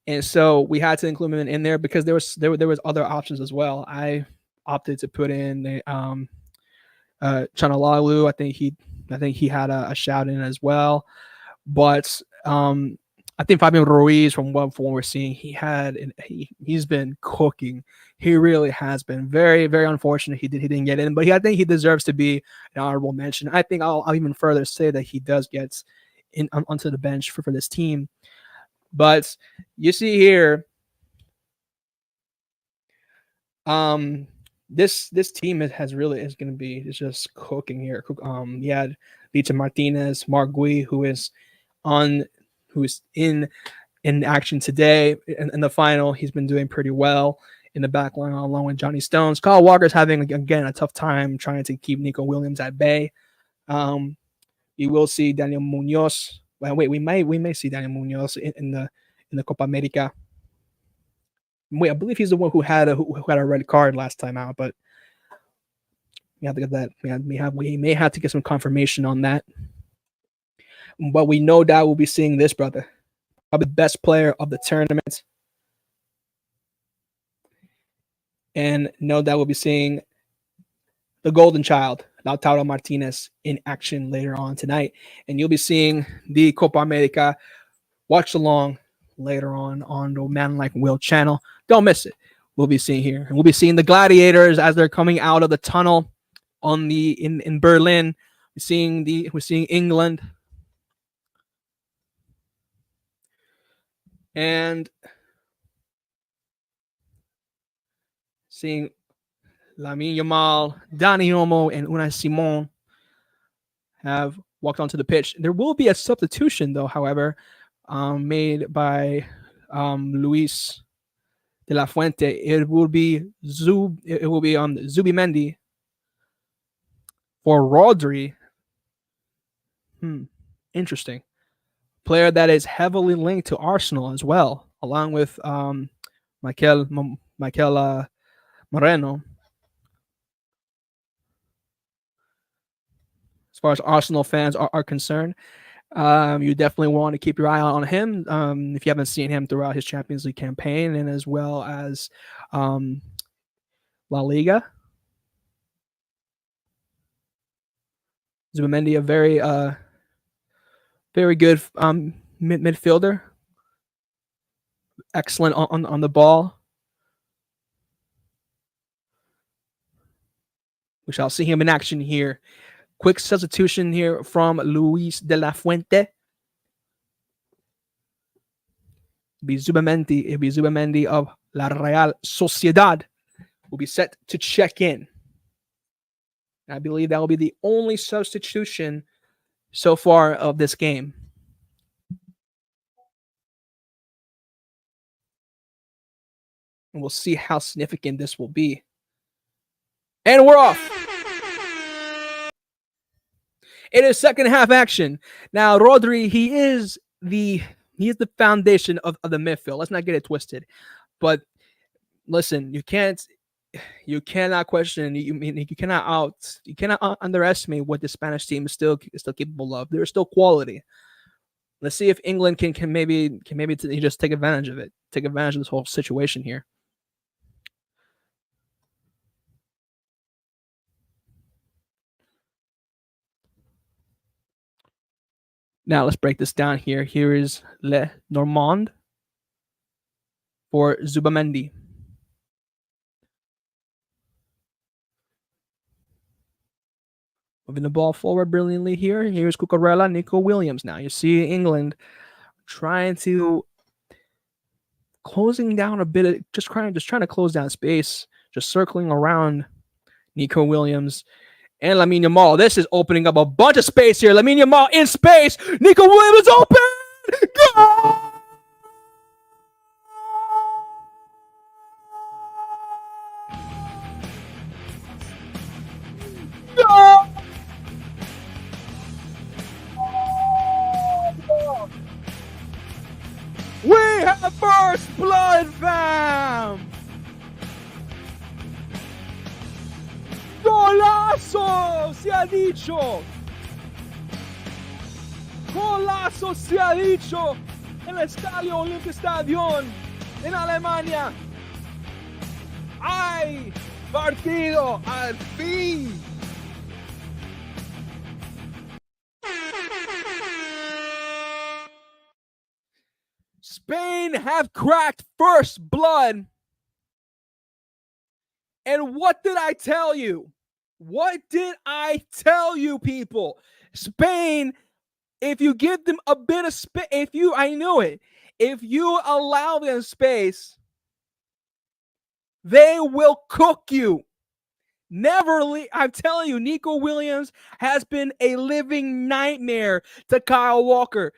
S1: And so we had to include him in there because there was other options as well. I opted to put in Chanalalu. I think he had a shout in as well. But I think Fabian Ruiz, from what we're seeing, he's been cooking. He really has been. Very, very unfortunate he didn't get in, but I think he deserves to be an honorable mention. I think I'll even further say that he does get in onto the bench for this team. But you see here, this team is going to be just cooking here. You had Vita Martinez, Mark Gui, who's in action today in the final. He's been doing pretty well in the back line along with Johnny Stones. Kyle Walker's having again a tough time trying to keep Nico Williams at bay. You will see Daniel Munoz. Well, wait, we may see Daniel Munoz in the Copa America. Wait, I believe he's the one who had a red card last time out, but we have to get that. We may have to get some confirmation on that. But we no doubt will be seeing this brother, probably the best player of the tournament, and no doubt we'll be seeing the golden child, Lautaro Martinez, in action later on tonight, and you'll be seeing the Copa America watch along later on the Man Like Will channel. Don't miss it. We'll be seeing here, and we'll be seeing the gladiators as they're coming out of the tunnel in Berlin. We're seeing England, and seeing Lamine Yamal, Dani Olmo, and Unai Simon have walked onto the pitch. There will be a substitution, though, however, made by Luis de la Fuente. It will be Zubimendi for Rodri. Interesting. Player that is heavily linked to Arsenal as well, along with Michael Moreno. As far as Arsenal fans are concerned, you definitely want to keep your eye on him if you haven't seen him throughout his Champions League campaign, and as well as La Liga. Zubimendi, a very good midfielder, excellent on the ball. We shall see him in action here. Quick substitution here from Luis de la Fuente. It'll be Zubimendi of La Real Sociedad will be set to check in. I believe that will be the only substitution so far of this game. And we'll see how significant this will be. And we're off. It is second half action. Now, Rodri, he is the foundation of the midfield. Let's not get it twisted. But listen, you cannot question. You cannot underestimate what the Spanish team is still capable of. There's still quality. Let's see if England can maybe just take advantage of it. Take advantage of this whole situation here. Now let's break this down here. Here is Le Normand for Zubamendi. Moving the ball forward brilliantly here. Here's Cucurella, Nico Williams. Now you see England trying to closing down a bit of just trying to close down space, just circling around Nico Williams and Lamine Yamal. This is opening up a bunch of space here. Lamine Yamal in space. Nico Williams is open. Goal! Goal! We have first blood, fam! ¡Golazo! Se ha dicho. ¡Golazo se ha dicho! En el Estadio Olympia Stadion en Alemania. ¡Ay! Partido al fin. Spain have cracked first blood. And what did I tell you? What did I tell you, people? Spain, if you give them a bit of space, I knew it. If you allow them space, they will cook you. I'm telling you, Nico Williams has been a living nightmare to Kyle Walker.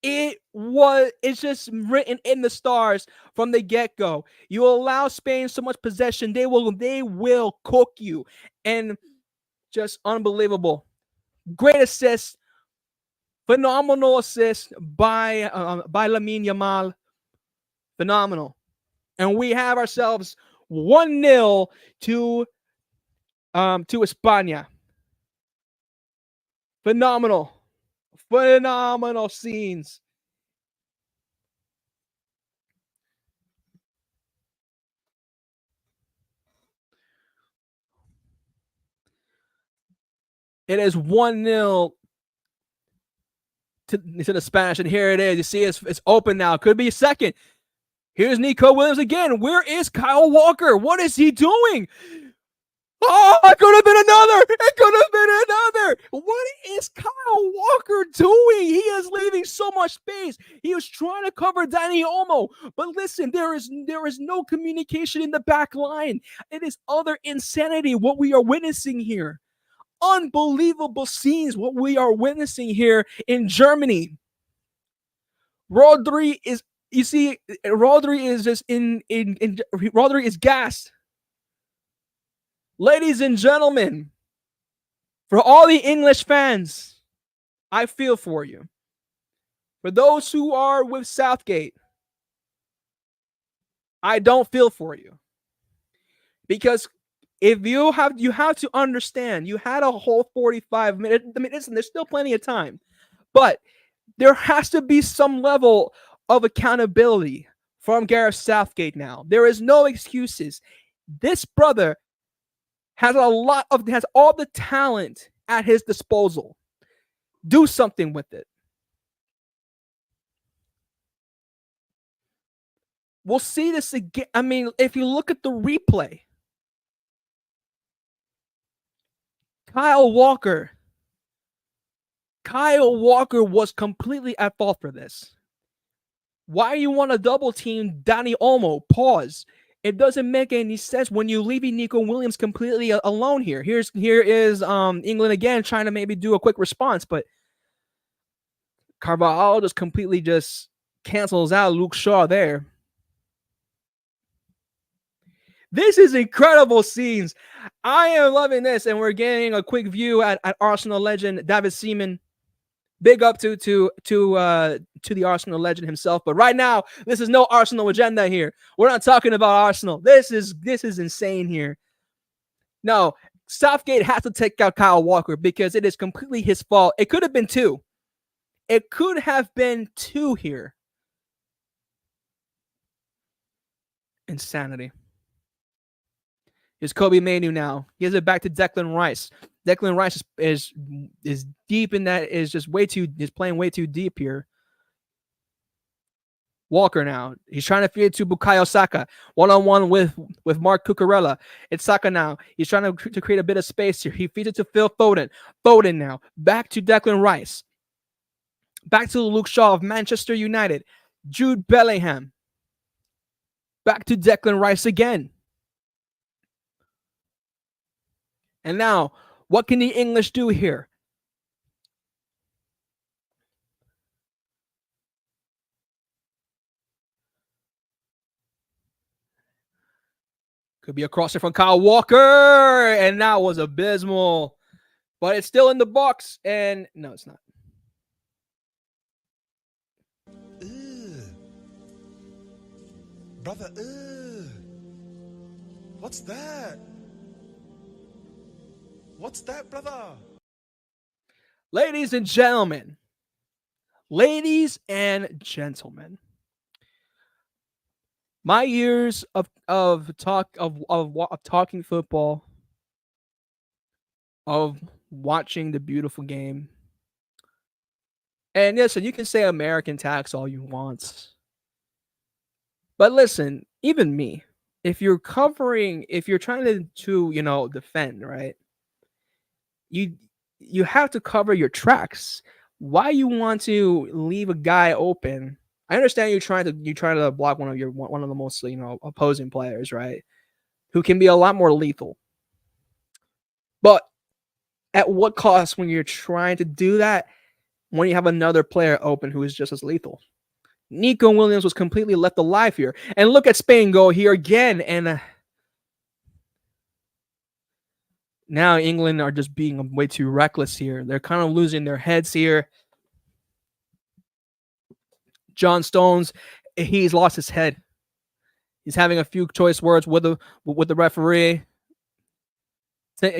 S1: It's just written in the stars from the get-go. You allow Spain so much possession, they will cook you. And just unbelievable. Great assist. Phenomenal assist by Lamine Yamal. Phenomenal. And we have ourselves 1-0 to España. Phenomenal scenes. It is 1-0 to the Spanish, and here it is. You see it's open now. Could be a second. Here's Nico Williams again. Where is Kyle Walker? What is he doing? Oh, it could have been another. It could have been another. What is Kyle Walker doing? He is leaving so much space. He was trying to cover Dani Olmo. But listen, there is no communication in the back line. It is utter insanity what we are witnessing here. Unbelievable scenes what we are witnessing here in Germany. Rodri is just Rodri is gassed. Ladies and gentlemen, for all the English fans, I feel for you. For those who are with Southgate, I don't feel for you. Because if you have to understand, you had a whole 45 minutes. I mean, listen, there's still plenty of time. But there has to be some level of accountability from Gareth Southgate now. There is no excuses. This brother has all the talent at his disposal. Do something with it. We'll see this again. I mean, if you look at the replay, Kyle Walker was completely at fault for this. Why you want to double team Dani Olmo? Pause. It doesn't make any sense when you leave Nico Williams completely alone here. Here is England again trying to maybe do a quick response, but Carvalho just completely just cancels out Luke Shaw there. This is incredible scenes. I am loving this, and we're getting a quick view at Arsenal legend David Seaman. Big up to the Arsenal legend himself. But right now, this is no Arsenal agenda here. We're not talking about Arsenal. This is insane here. No, Southgate has to take out Kyle Walker because it is completely his fault. It could have been 2. It could have been 2 here. Insanity. Here's Kobe Manu now. He gives it back to Declan Rice. Declan Rice is deep in that, is playing way too deep here. Walker now. He's trying to feed it to Bukayo Saka. One-on-one with Mark Cucurella. It's Saka now. He's trying to create a bit of space here. He feeds it to Phil Foden. Foden now. Back to Declan Rice. Back to Luke Shaw of Manchester United. Jude Bellingham. Back to Declan Rice again. And now, what can the English do here? Could be a crosser from Kyle Walker, and that was abysmal. But it's still in the box, and no, it's not.
S2: Brother, what's that? What's that, brother?
S1: Ladies and gentlemen, my years of talking football, of watching the beautiful game, and listen, you can say American tax all you want, but listen, even me, if you're trying to defend, right? You have to cover your tracks. Why you want to leave a guy open? I understand you're trying to block one of the most opposing players, right? Who can be a lot more lethal. But at what cost when you're trying to do that when you have another player open who is just as lethal? Nico Williams was completely left alive here. And look at Spain go here again. And now England are just being way too reckless here. They're kind of losing their heads here. John Stones, he's lost his head. He's having a few choice words with the referee. Shoving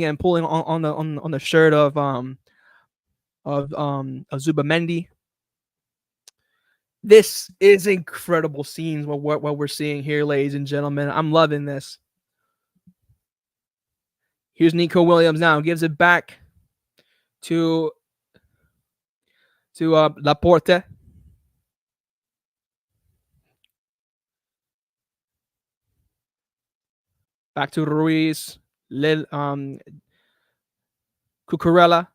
S1: and pulling on the shirt of Zubamendi. This is incredible scenes. What we're seeing here, ladies and gentlemen. I'm loving this. Here's Nico Williams now. Gives it back to Laporte. Back to Ruiz. Cucurella.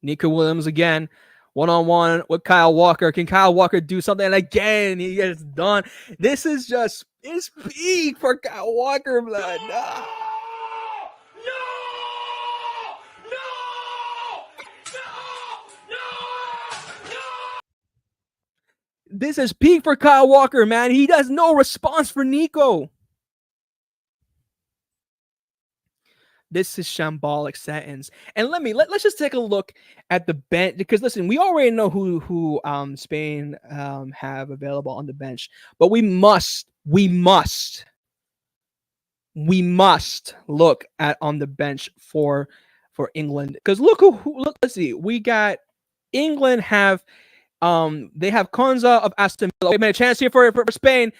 S1: Nico Williams again. One-on-one with Kyle Walker. Can Kyle Walker do something? And again, he gets done. This is just it's peak for Kyle Walker, blood. No! This is peak for Kyle Walker, man. He does no response for Nico. This is shambolic settings. And let's just take a look at the bench, because listen, we already know who Spain have available on the bench, but we must look at on the bench for England, because look, let's see, we got England have they have Konza of Aston Villa. We made a chance here for Spain.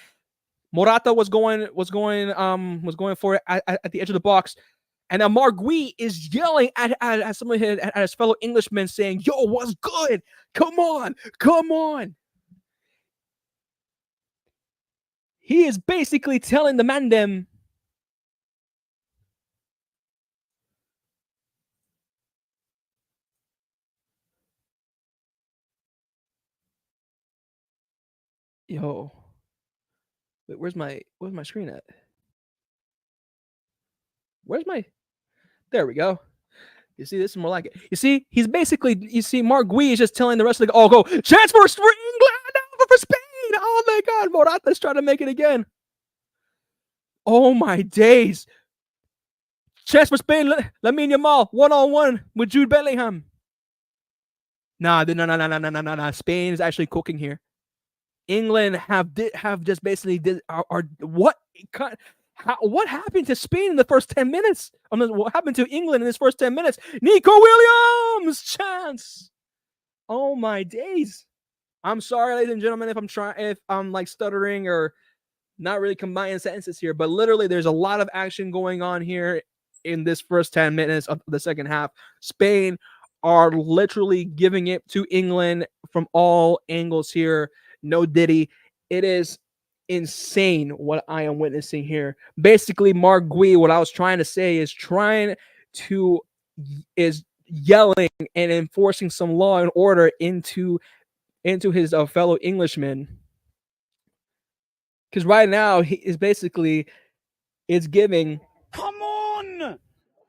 S1: Morata was going for it at the edge of the box. And now Margui is yelling at some of his fellow Englishmen, saying, "Yo, what's good? Come on, come on." He is basically telling the man them, yo, Wait, where's my screen at? There we go. You see, this is more like it. You see, he's basically, Mark Gui is just telling the rest of the, oh, go, chance for England, for Spain. Oh my God, Morata's trying to make it again. Oh my days. Chance for Spain, Lamine Yamal, 1-on-1 with Jude Bellingham. No. Spain is actually cooking here. England have just basically what happened to Spain in the first 10 minutes? What happened to England in this first 10 minutes? Nico Williams chance. Oh my days. I'm sorry, ladies and gentlemen, if I'm like stuttering or not really combining sentences here, but literally there's a lot of action going on here in this first 10 minutes of the second half. Spain are literally giving it to England from all angles here. No Diddy. It is insane what I am witnessing here. Basically, Mark Gui, what I was trying to say is yelling and enforcing some law and order into his fellow Englishmen. Because right now he is basically it's giving.
S3: Come on!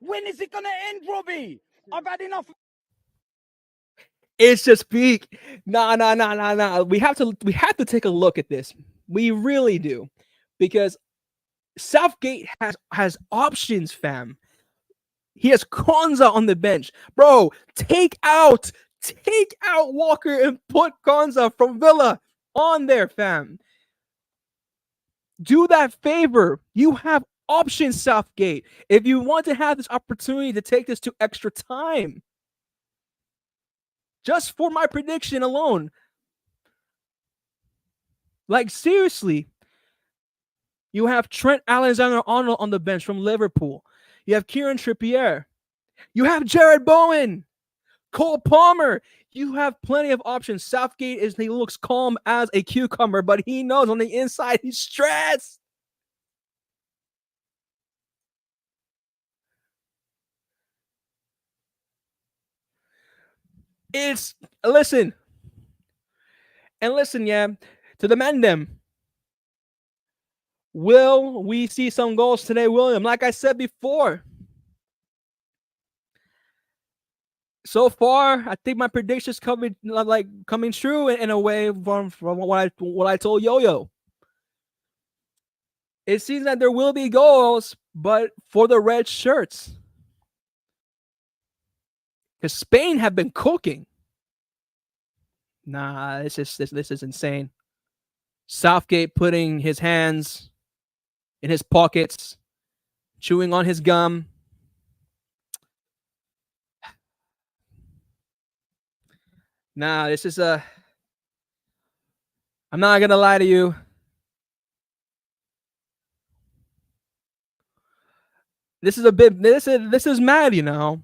S3: When is it gonna end, Robbie? I've had enough.
S1: It's just peak. Nah. We have to take a look at this. We really do, because Southgate has options, fam. He has Konza on the bench, bro. Take out Walker and put Konza from Villa on there, fam. Do that favor. You have options, Southgate. If you want to have this opportunity to take this to extra time, just for my prediction alone, like seriously, you have Trent Alexander-Arnold on the bench from Liverpool. You have Kieran Trippier. You have Jared Bowen, Cole Palmer. You have plenty of options. Southgate he looks calm as a cucumber, but he knows on the inside he's stressed. Listen, yeah, to the men them. Will we see some goals today, William? Like I said before, so far, I think my predictions coming true in a way from what I told Yo-Yo. It seems that there will be goals, but for the red shirts, because Spain have been cooking. Nah, this is insane. Southgate putting his hands in his pockets, chewing on his gum. Nah, this is I'm not gonna lie to you. This is a bit. This is mad, you know.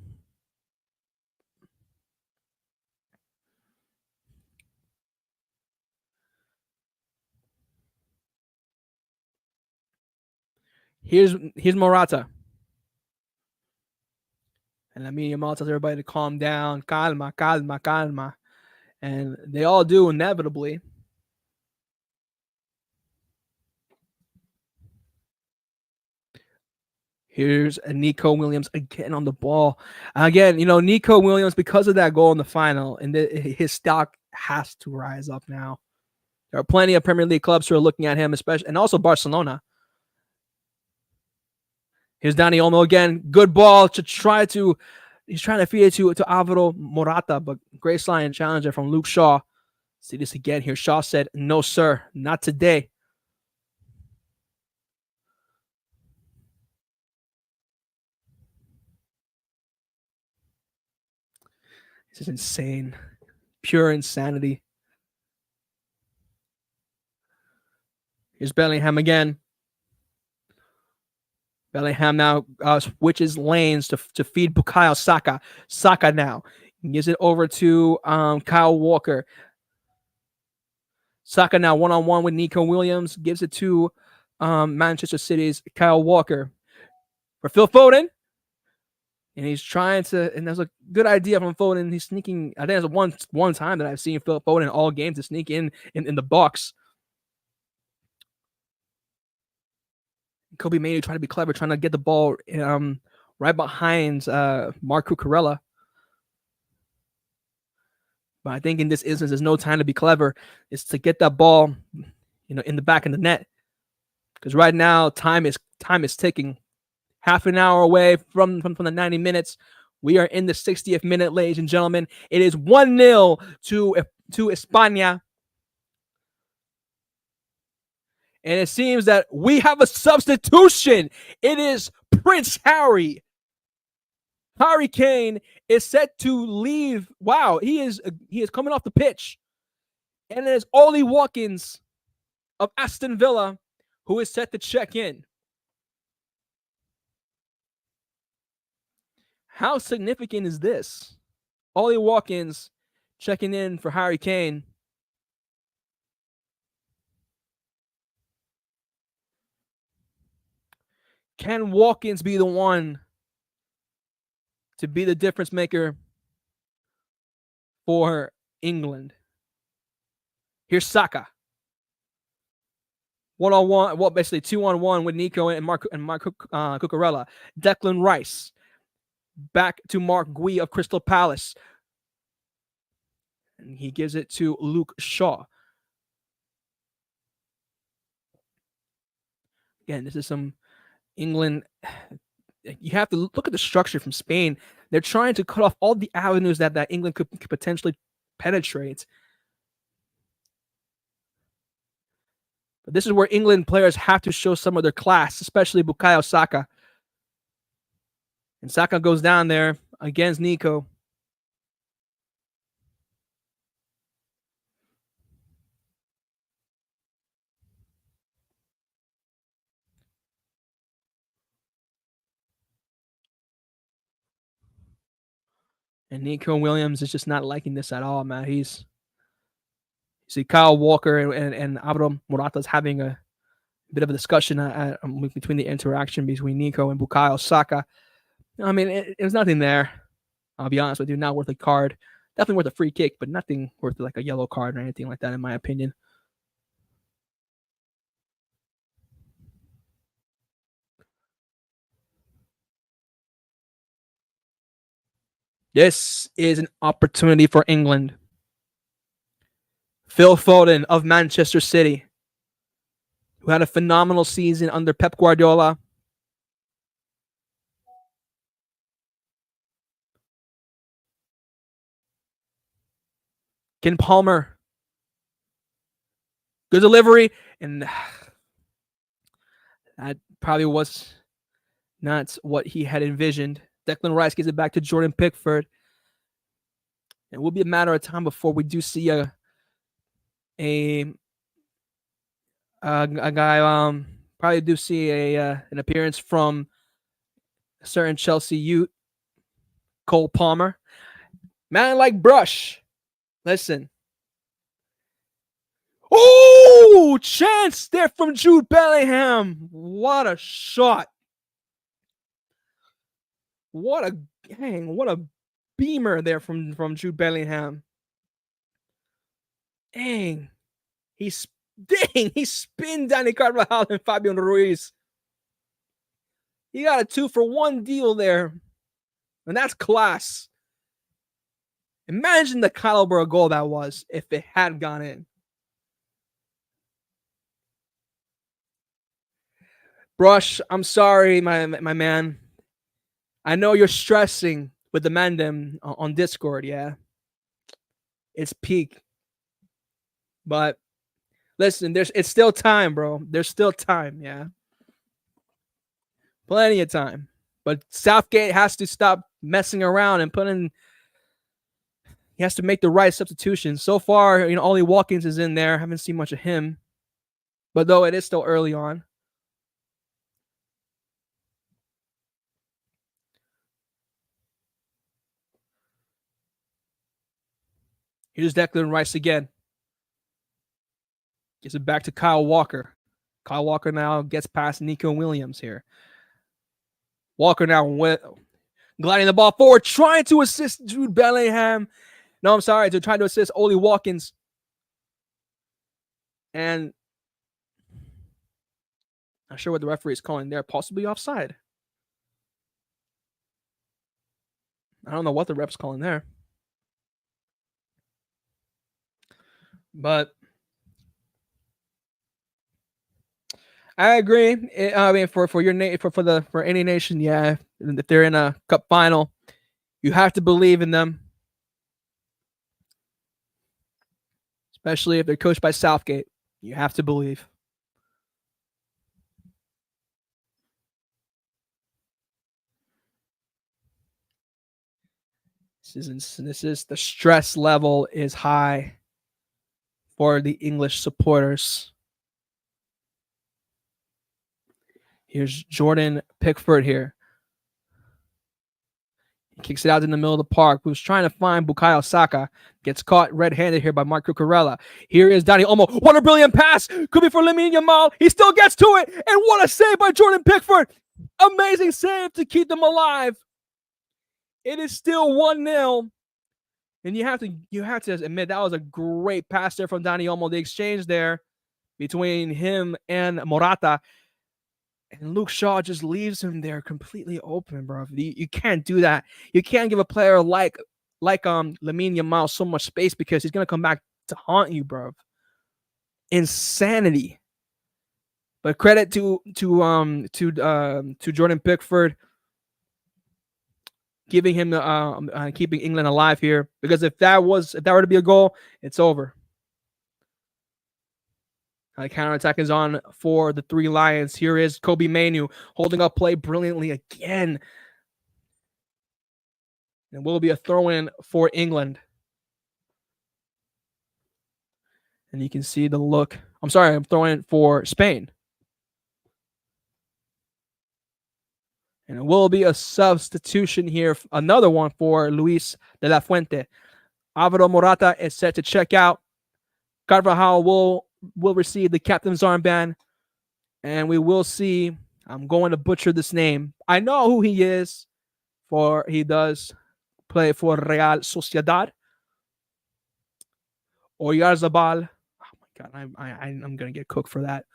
S1: Here's Morata. And Lamine Yamal tells everybody to calm down, calma. And they all do inevitably. Here's Nico Williams again on the ball. Again, you know, Nico Williams, because of that goal in the final, and his stock has to rise up now. There are plenty of Premier League clubs who are looking at him, especially, and also Barcelona. Here's Dani Olmo again. Good ball to try to. He's trying to feed it to Alvaro Morata, but great line challenger from Luke Shaw. See this again here. Shaw said, "No, sir, not today." This is insane. Pure insanity. Here's Bellingham again. Bellingham now switches lanes to feed Bukayo Saka. Saka now gives it over to Kyle Walker. Saka now one-on-one with Nico Williams. Gives it to Manchester City's Kyle Walker. For Phil Foden. And he's trying to, and that's a good idea from Foden. He's sneaking. I think that's one time that I've seen Phil Foden in all games to sneak in the box. Kobe Manu trying to be clever, trying to get the ball right behind Mark Cucurella. But I think in this instance, there's no time to be clever. It's to get that ball, in the back of the net. Because right now, time is ticking. Half an hour away from the 90 minutes. We are in the 60th minute, ladies and gentlemen. It is 1-0 to España. And it seems that we have a substitution. It is Prince Harry. Harry Kane is set to leave. Wow, he is coming off the pitch. And it is Ollie Watkins of Aston Villa who is set to check in. How significant is this? Ollie Watkins checking in for Harry Kane. Can Watkins be the one to be the difference maker for England? Here's Saka. 1-on-1, well, basically 2-on-1 with Nico and Mark Cucurella. Declan Rice. Back to Mark Gui of Crystal Palace. And he gives it to Luke Shaw. Again, this is some England. You have to look at the structure from Spain. They're trying to cut off all the avenues that England could potentially penetrate. But this is where England players have to show some of their class, especially Bukayo Saka. And Saka goes down there against Nico. And Nico Williams is just not liking this at all, man. You see Kyle Walker and Abram Morata's having a bit of a discussion between the interaction between Nico and Bukayo Saka. I mean, it was nothing there. I'll be honest with you, not worth a card. Definitely worth a free kick, but nothing worth like a yellow card or anything like that, in my opinion. This is an opportunity for England. Phil Foden of Manchester City, who had a phenomenal season under Pep Guardiola. Ken Palmer. Good delivery. And that probably was not what he had envisioned. Declan Rice gives it back to Jordan Pickford. It will be a matter of time before we do see a guy, probably do see an appearance from a certain Chelsea youth, Cole Palmer. Man like Brush. Listen. Oh, chance there from Jude Bellingham. What a shot. What a beamer there from Jude Bellingham. Dang. He spinned Dani Carvajal and Fabian Ruiz. He got a 2-for-1 deal there. And that's class. Imagine the caliber of goal that was if it had gone in. Brush, I'm sorry, my man. I know you're stressing with the Mandem on Discord, yeah. It's peak. But listen, it's still time, bro. There's still time, yeah. Plenty of time. But Southgate has to stop messing around and he has to make the right substitution. So far, Ollie Watkins is in there. Haven't seen much of him. But though it is still early on. Here's Declan Rice again. Gives it back to Kyle Walker. Kyle Walker now gets past Nico Williams here. Walker now gliding the ball forward, trying to assist Jude Bellingham. No, I'm sorry. They're trying to assist Ollie Watkins. And Not sure what the referee is calling there. Possibly offside. I don't know what the ref's calling there. But I agree. I mean, for any nation, yeah, if they're in a cup final, you have to believe in them, especially if they're coached by Southgate. You have to believe. This is the stress level is high for the English supporters. Here's Jordan Pickford here. He kicks it out in the middle of the park. Who's trying to find Bukayo Saka. Gets caught red-handed here by Marco Cucurella. Here is Dani Olmo. What a brilliant pass. Could be for Lamine Yamal. He still gets to it. And what a save by Jordan Pickford. Amazing save to keep them alive. It is still 1-0. And you have to admit that was a great pass there from Dani Olmo. The exchange there between him and Morata. And Luke Shaw just leaves him there completely open, bro. You can't do that. You can't give a player like Lamine Yamal so much space because he's gonna come back to haunt you, bro. Insanity. But credit to Jordan Pickford giving him the keeping England alive here, because if that were to be a goal, it's over. Counterattack is on for the Three Lions. Here is Kobe Manu holding up play brilliantly again. And will be a throw-in for England. And you can see the look. I'm sorry, I'm throwing it for Spain. And it will be a substitution here. Another one for Luis de la Fuente. Alvaro Morata is set to check out. Carvajal will receive the captain's armband. And we will see. I'm going to butcher this name. I know who he is. He does play for Real Sociedad. Oyarzabal. Oh my God, I'm going to get cooked for that.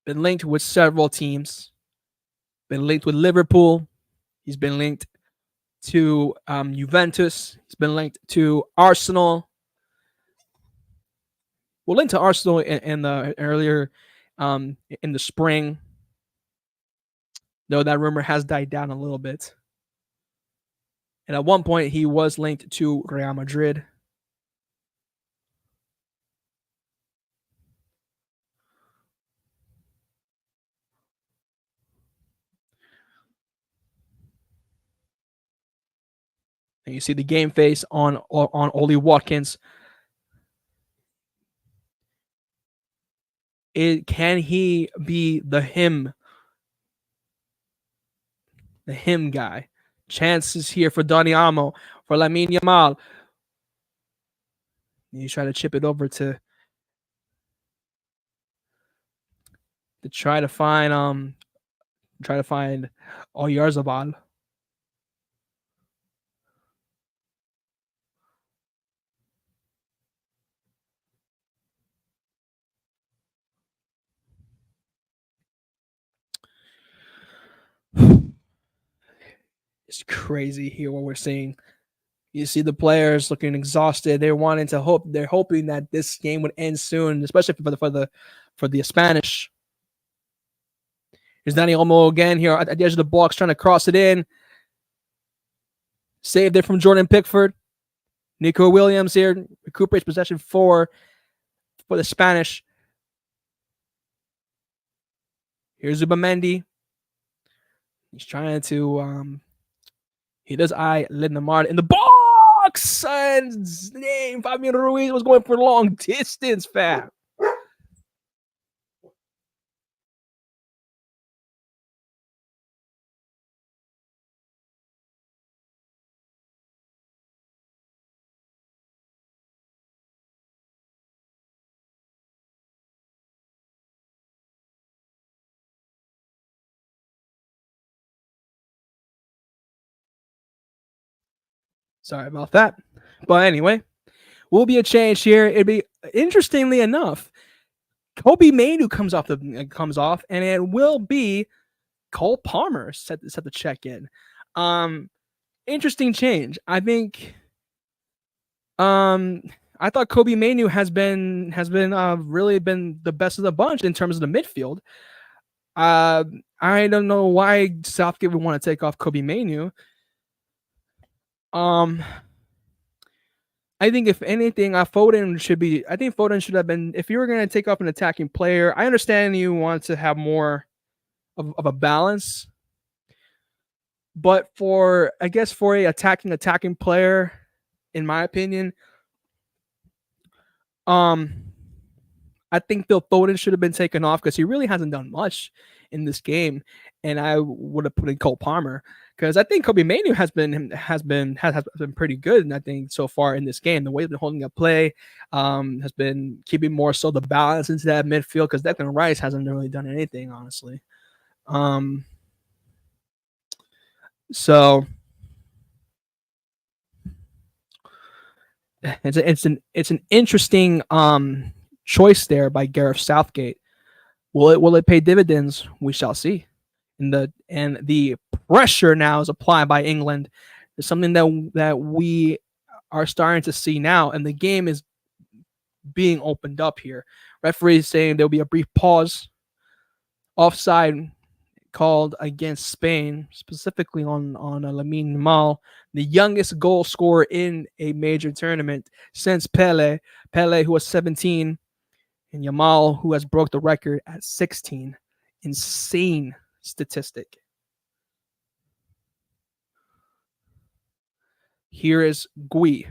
S1: Been linked with several teams. Been linked with Liverpool. He's been linked to Juventus. He's been linked to Arsenal. We'll link to Arsenal in the earlier in the spring, though that rumor has died down a little bit. And at one point, he was linked to Real Madrid. And you see the game face on Oli Watkins. Can he be the him guy? Chances here for Dani Olmo, for Lamine Yamal. He's trying to chip it over to try to find Oyarzabal. It's crazy here what we're seeing. You see the players looking exhausted. They're hoping that this game would end soon, especially for the Spanish. Here's Dani Olmo again here at the edge of the box, trying to cross it in. Saved it from Jordan Pickford. Nico Williams here recuperates possession for the Spanish. Here's Zubamendi. He's trying to he does eye Lindemar in the box, and his name Fabian Ruiz was going for long distance, fam. Sorry about that. But anyway, will be a change here. It'd be, interestingly enough, Kobe Mainu comes off, and it will be Cole Palmer set the check in. Interesting change. I think. I thought Kobe Mainu has been really been the best of the bunch in terms of the midfield. I don't know why Southgate would want to take off Kobe Mainu. I think if anything, Foden should be. I think Foden should have been. If you were going to take off an attacking player, I understand you want to have more of a balance, but for a attacking player, in my opinion, I think Phil Foden should have been taken off because he really hasn't done much in this game, and I would have put in Cole Palmer because I think Kobe Mainu has been pretty good, and I think so far in this game, the way he's been holding up play has been keeping more so the balance into that midfield because Declan Rice hasn't really done anything, honestly. So it's an interesting choice there by Gareth Southgate. Will it pay dividends? We shall see. And the pressure now is applied by England. It's something that we are starting to see now, and the game is being opened up here. Referees saying there'll be a brief pause. Offside called against Spain, specifically on Lamine Yamal, the youngest goal scorer in a major tournament since Pele. Pele, who was 17, and Yamal, who has broke the record at 16. Insane statistic. Here is Gui.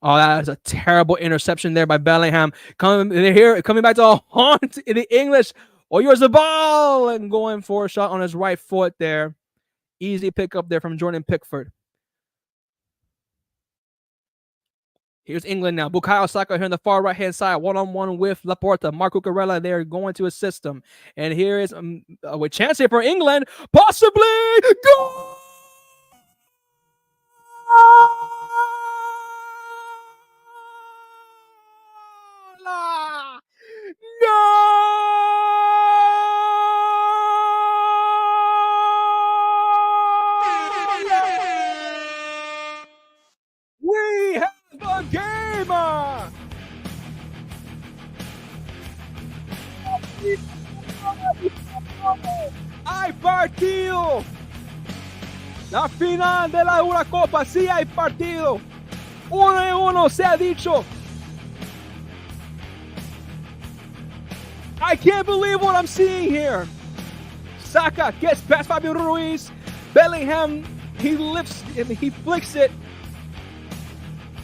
S1: Oh, that is a terrible interception there by Bellingham. Coming back to haunt in the English. Yours the ball and going for a shot on his right foot there. Easy pickup there from Jordan Pickford. Here's England now. Bukayo Saka here on the far right-hand side, one-on-one with Laporta. Marco Corella there going to assist him. And here is a chance here for England. Possibly goal! We have a game! ¡Hay partido! La final de la Eurocopa, sí hay partido. 1-1 se ha dicho. I can't believe what I'm seeing here. Saka gets past Fabio Ruiz. Bellingham, he flicks it.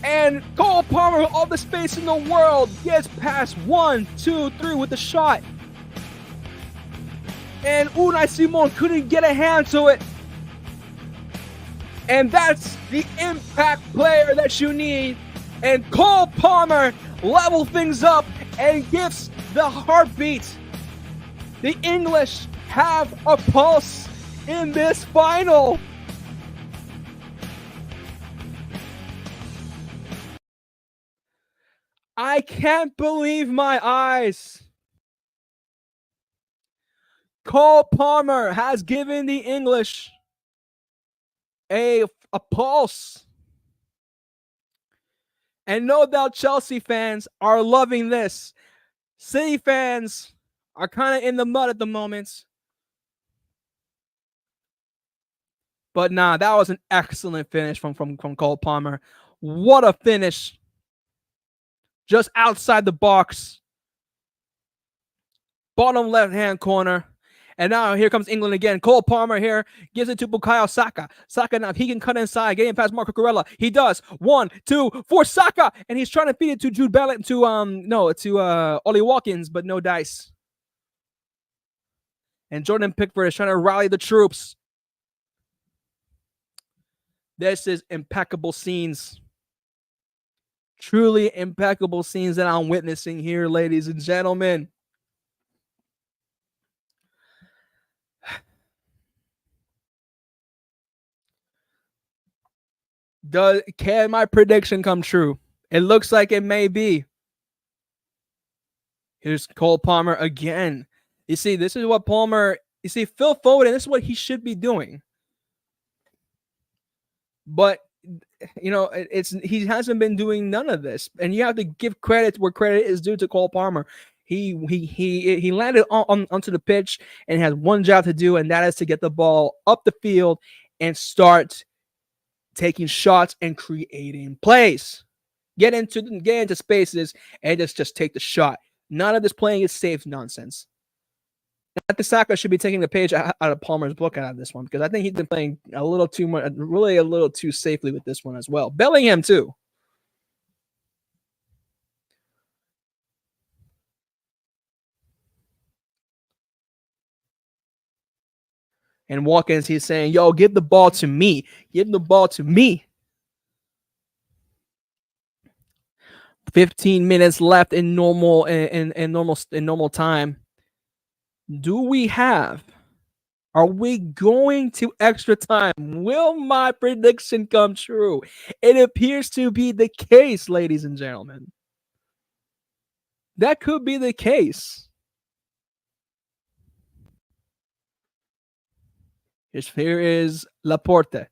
S1: And Cole Palmer, all the space in the world, gets past 1, 2, 3 with the shot. And Unai Simon couldn't get a hand to it. And that's the impact player that you need. And Cole Palmer level things up and gives the heartbeat. The English have a pulse in this final. I can't believe my eyes. Cole Palmer has given the English a pulse. And no doubt Chelsea fans are loving this. City fans are kind of in the mud at the moment. But nah, that was an excellent finish from Cole Palmer. What a finish. Just outside the box. Bottom left-hand corner. And now here comes England again. Cole Palmer here gives it to Bukayo Saka. Saka now, he can cut inside, getting past Marco Corella. He does. 1, 2, for Saka. And he's trying to feed it to Jude Bellingham, to Ollie Watkins, but no dice. And Jordan Pickford is trying to rally the troops. This is impeccable scenes. Truly impeccable scenes that I'm witnessing here, ladies and gentlemen. Can my prediction come true? It looks like it may be. Here's Cole Palmer again. You see, this is what Palmer. You see, Phil Foden. This is what he should be doing. But it's he hasn't been doing none of this, and you have to give credit where credit is due to Cole Palmer. He landed onto the pitch and has one job to do, and that is to get the ball up the field and start taking shots and creating plays. Get into spaces and just take the shot. None of this playing is safe nonsense. Saka should be taking the page out of Palmer's book out of this one, because I think he's been playing a little too much, really a little too safely with this one as well. Bellingham too. And Watkins, he's saying, "Yo, give the ball to me. Give the ball to me." 15 minutes left in normal time. Are we going to extra time? Will my prediction come true? It appears to be the case, ladies and gentlemen. That could be the case. Here is Laporte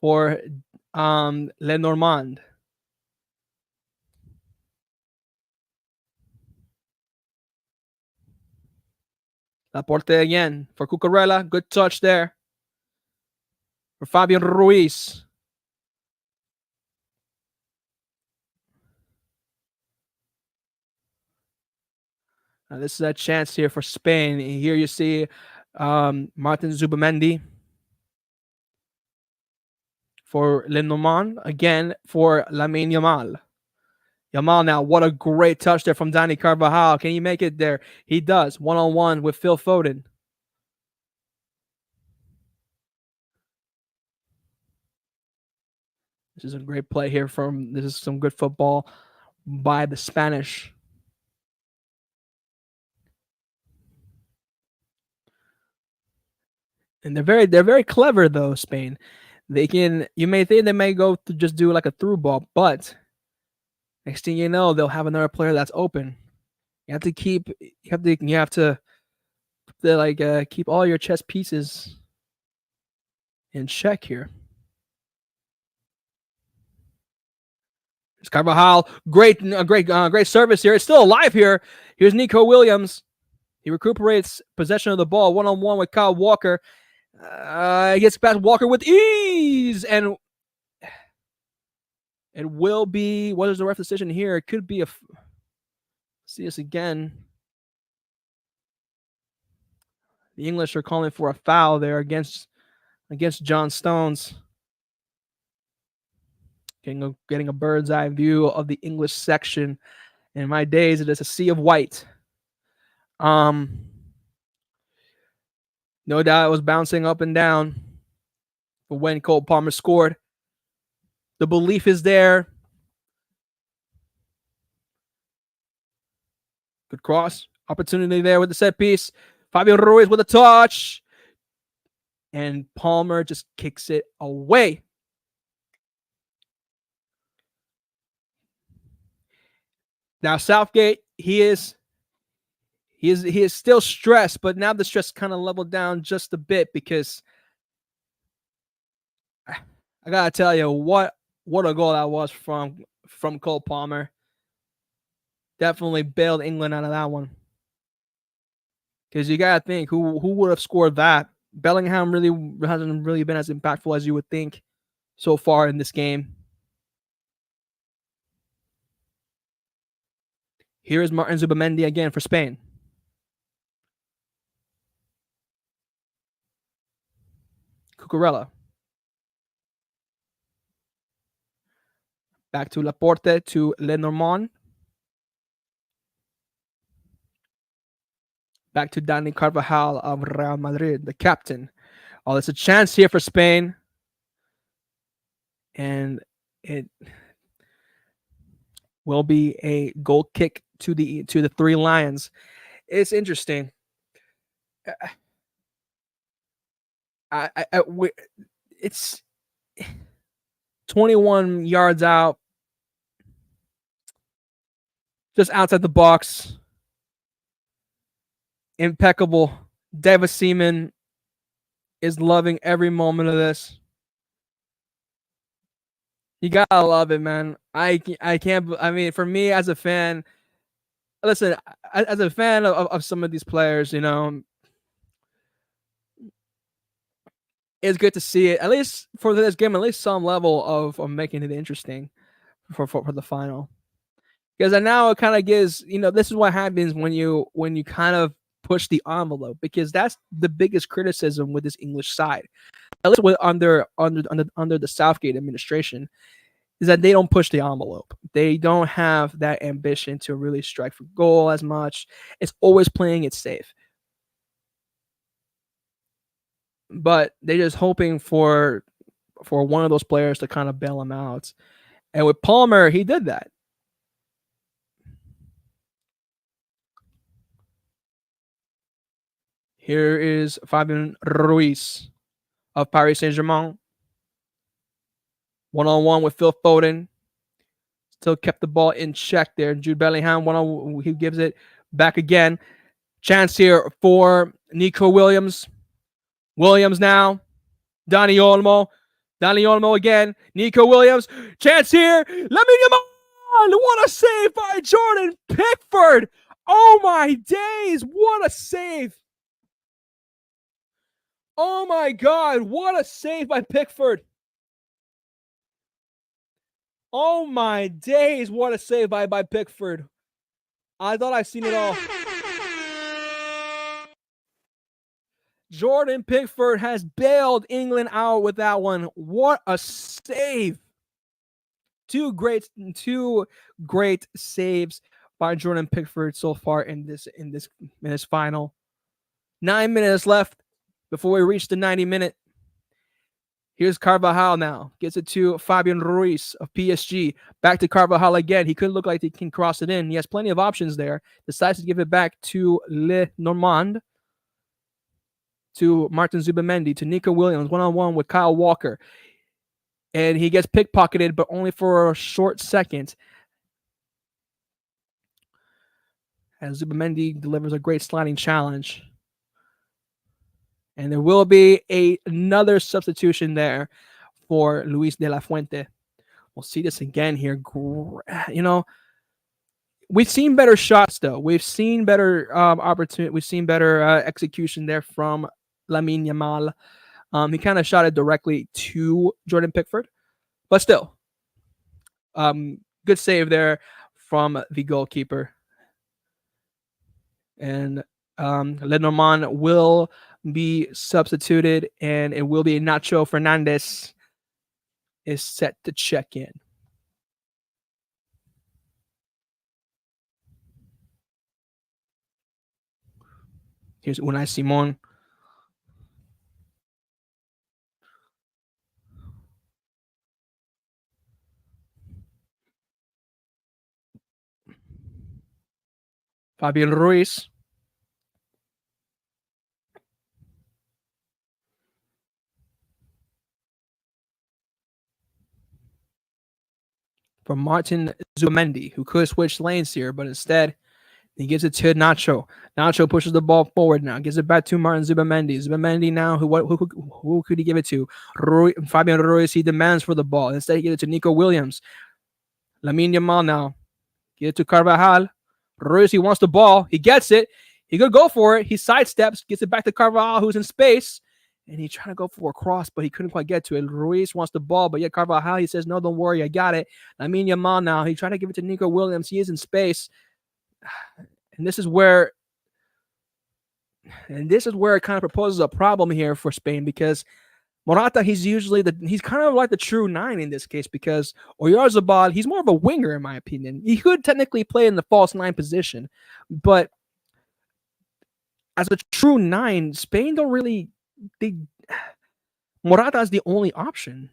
S1: for Lenormand. Laporte again for Cucurella. Good touch there. For Fabian Ruiz. Now this is a chance here for Spain. Here you see Martin Zubamendi for Lenormand. Again for Lamine Yamal. Yamal now, what a great touch there from Dani Carvajal. Can he make it there? He does. One-on-one with Phil Foden. This is a great play here this is some good football by the Spanish. And they're very clever though, Spain. You may think they may go to just do like a through ball, but next thing you know, they'll have another player that's open. You have to keep keep all your chess pieces in check here. It's Carvajal, great service here. It's still alive here. Here's Nico Williams. He recuperates possession of the ball one-on-one with Kyle Walker. He gets past Walker with ease, and it will be, what is the ref decision here? It could be see this again. The English are calling for a foul there against John Stones. Getting a bird's eye view of the English section. In my days, it is a sea of white. No doubt it was bouncing up and down. But when Cole Palmer scored, the belief is there. Good cross. Opportunity there with the set piece. Fabio Ruiz with a touch. And Palmer just kicks it away. Now Southgate, he is still stressed, but now the stress kind of leveled down just a bit, because I gotta tell you what a goal that was from Cole Palmer. Definitely bailed England out of that one, because you gotta think who would have scored that. Bellingham really hasn't really been as impactful as you would think so far in this game. Here is Martin Zubamendi again for Spain. Cucurella. Back to Laporte to Lenormand. Back to Dani Carvajal of Real Madrid, the captain. Oh, there's a chance here for Spain. And it will be a goal kick to the Three Lions. It's interesting. It's 21 yards out. just outside the box. Impeccable. David Seaman is loving every moment of this. You gotta love it, man. I can't. I mean, for me as a fan, listen, as a fan of some of these players, it's good to see it, at least for this game, at least some level of making it interesting for the final. Because now it kind of gives, this is what happens when you kind of push the envelope, because that's the biggest criticism with this English side, at least under the Southgate administration, is that they don't push the envelope. They don't have that ambition to really strike for goal as much. It's always playing it safe. But they're just hoping for one of those players to kind of bail them out. And with Palmer, he did that. Here is Fabian Ruiz of Paris Saint-Germain. One-on-one with Phil Foden. Still kept the ball in check there. Jude Bellingham, he gives it back again. Chance here for Nico Williams. Williams now. Dani Olmo. Dani Olmo again. Nico Williams. Chance here. Lamine Yamal. What a save by Jordan Pickford. Oh my days. What a save. Oh my God. What a save by Pickford. Oh my days. What a save by Pickford. I thought I'd seen it all. Jordan Pickford has bailed England out with that one. What a save. Two great saves by Jordan Pickford so far in this final. 9 minutes left before we reach the 90-minute. Here's Carvajal now. Gets it to Fabian Ruiz of PSG. Back to Carvajal again. He could look like he can cross it in. He has plenty of options there. Decides to give it back to Le Normand. To Martin Zubamendi. To Nico Williams. One-on-one with Kyle Walker. And he gets pickpocketed, but only for a short second. As Zubamendi delivers a great sliding challenge. And there will be another substitution there for Luis de la Fuente. We'll see this again here. We've seen better shots, though. We've seen better opportunity. We've seen better execution there from Lamine Yamal. He kind of shot it directly to Jordan Pickford. But still, good save there from the goalkeeper. And Lenormand will be substituted, and it will be Nacho Fernandez is set to check in. Here's Unai Simon. Fabian Ruiz. For Martin Zubamendi, who could switch lanes here, but instead he gives it to Nacho. Nacho pushes the ball forward now, gives it back to Martin Zubamendi. Zubamendi now, who could he give it to? Fabian Ruiz, he demands for the ball. Instead, he gives it to Nico Williams. Lamine Yamal now. Give it to Carvajal. Ruiz, he wants the ball. He gets it. He could go for it. He sidesteps, gets it back to Carvajal, who's in space. And he's trying to go for a cross, but he couldn't quite get to it. Ruiz wants the ball, but yet Carvajal, he says, no, don't worry, I got it. Lamine Yamal now. He's trying to give it to Nico Williams. He is in space. And this is where it kind of proposes a problem here for Spain, because Morata, he's kind of like the true 9 in this case, because Oyarzabal, he's more of a winger in my opinion. He could technically play in the false 9 position, but as a true 9, Spain don't really. Morata is the only option.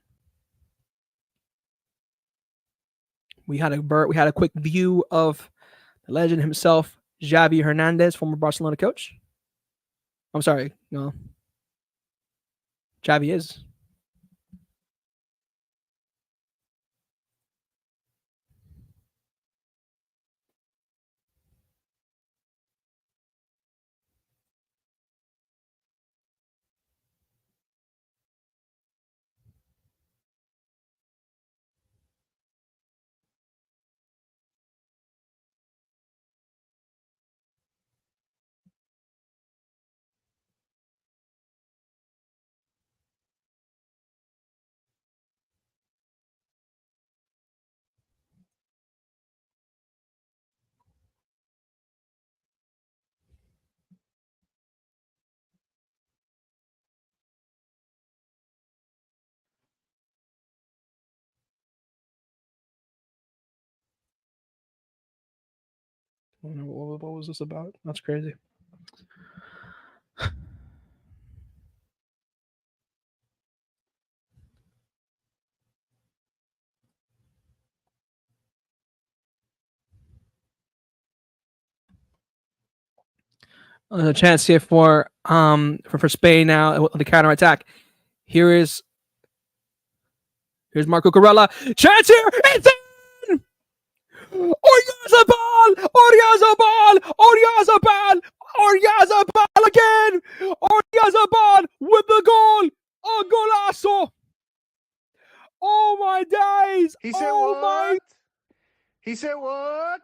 S1: We had a quick view of the legend himself, Xavi Hernandez, former Barcelona coach. I'm sorry, no. Xavi is. What was this about? That's crazy. A chance here for Spain now the counter attack. Here's Marco Corella. Chance here. It's in. Oyarzabal! Oyarzabal! Oyarzabal! Oyarzabal again! Oyarzabal with the goal! A golazo! Oh my days!
S2: He said
S1: Oh
S2: what?
S1: my
S2: He said what?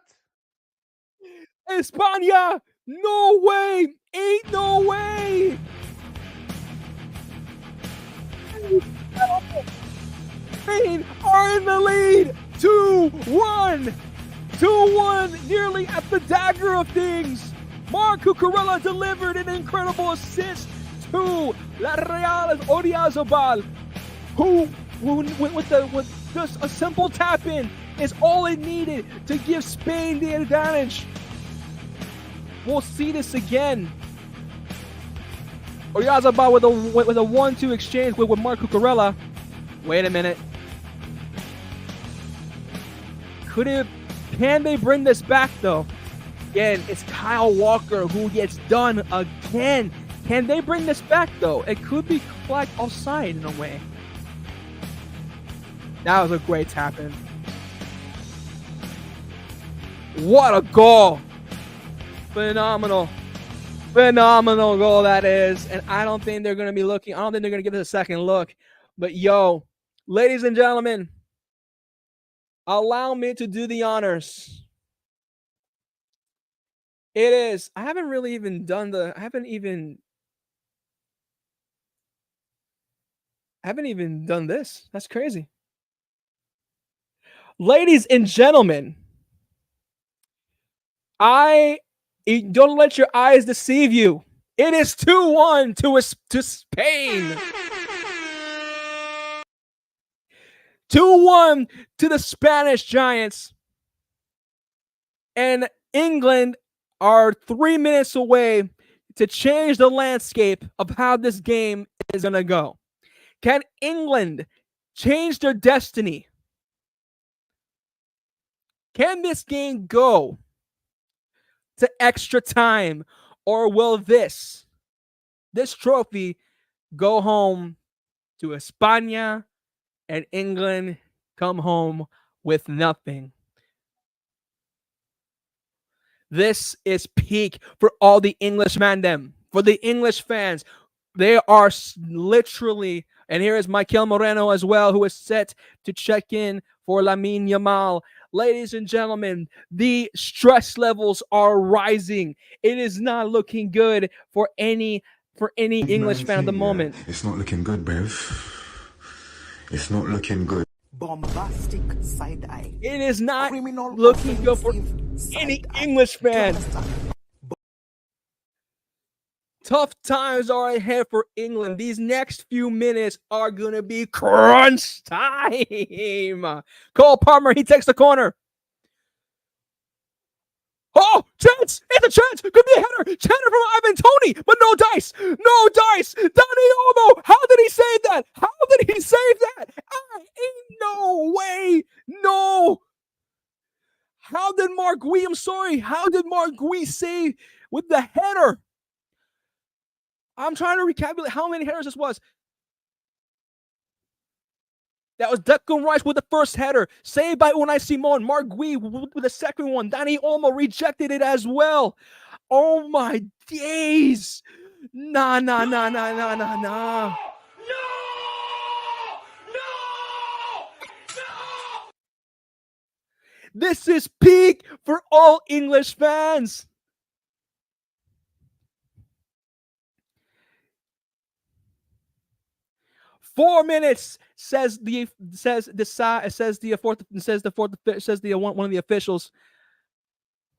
S1: España! No way! Ain't no way! Spain are in the lead! 2-1! 2-1, nearly at the dagger of things. Marc Cucurella delivered an incredible assist to La Real Oyarzabal, who with just a simple tap in is all it needed to give Spain the advantage. We'll see this again. Oyarzabal with a 1-2 exchange with Marc Cucurella. Wait a minute. Can they bring this back though? Again, it's Kyle Walker who gets done again. Can they bring this back though? It could be flagged offside in a way. That was a great tap in. What a goal! Phenomenal goal that is. And I don't think they're going to be looking. I don't think they're going to give it a second look. But yo, ladies and gentlemen, allow me to do the honors. It is. I haven't even done this. That's crazy. Ladies and gentlemen, don't let your eyes deceive you. It is 2-1 to Spain. 2-1 to the Spanish Giants. And England are 3 minutes away to change the landscape of how this game is going to go. Can England change their destiny? Can this game go to extra time, or will this trophy go home to España and England come home with nothing? This is peak for all the English fandom, for the English fans. They are literally, and here is Michael Moreno as well, who is set to check in for Lamine Yamal. Ladies and gentlemen, the stress levels are rising. It is not looking good for any English fan at the moment.
S4: It's not looking good, Bev. It's not looking good.
S5: Bombastic side eye.
S1: It is not
S5: Criminal
S1: looking good for
S5: offensive
S1: any
S5: side eye.
S1: English
S5: Do you
S1: fan.
S5: understand?
S1: Tough times are ahead for England. These next few minutes are going to be crunch time. Cole Palmer, he takes the corner. Oh, chance! It's a chance! Could be a header! Header from Ivan Toney, but no dice! No dice! Dani Olmo! How did he save that? How did he save that? Ain't no way! No! How did Mark Gui, how did Mark Gui save with the header? I'm trying to recalculate how many headers this was. That was Declan Rice with the first header. Saved by Unai Simon. Mark Gui with the second one. Dani Olmo rejected it as well. Oh my days. Nah.
S3: No!
S1: This is peak for all English fans. Four minutes says one of the officials.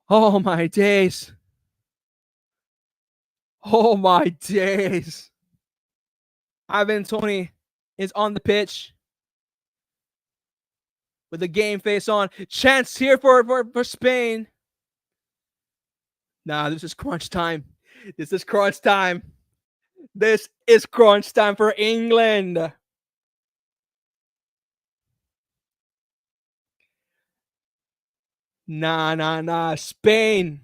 S1: Oh my days. Oh my days. Ivan Toney is on the pitch with the game face on. Chance here for Spain. Nah, this is crunch time. This is crunch time. This is crunch time for England. Nah. Spain.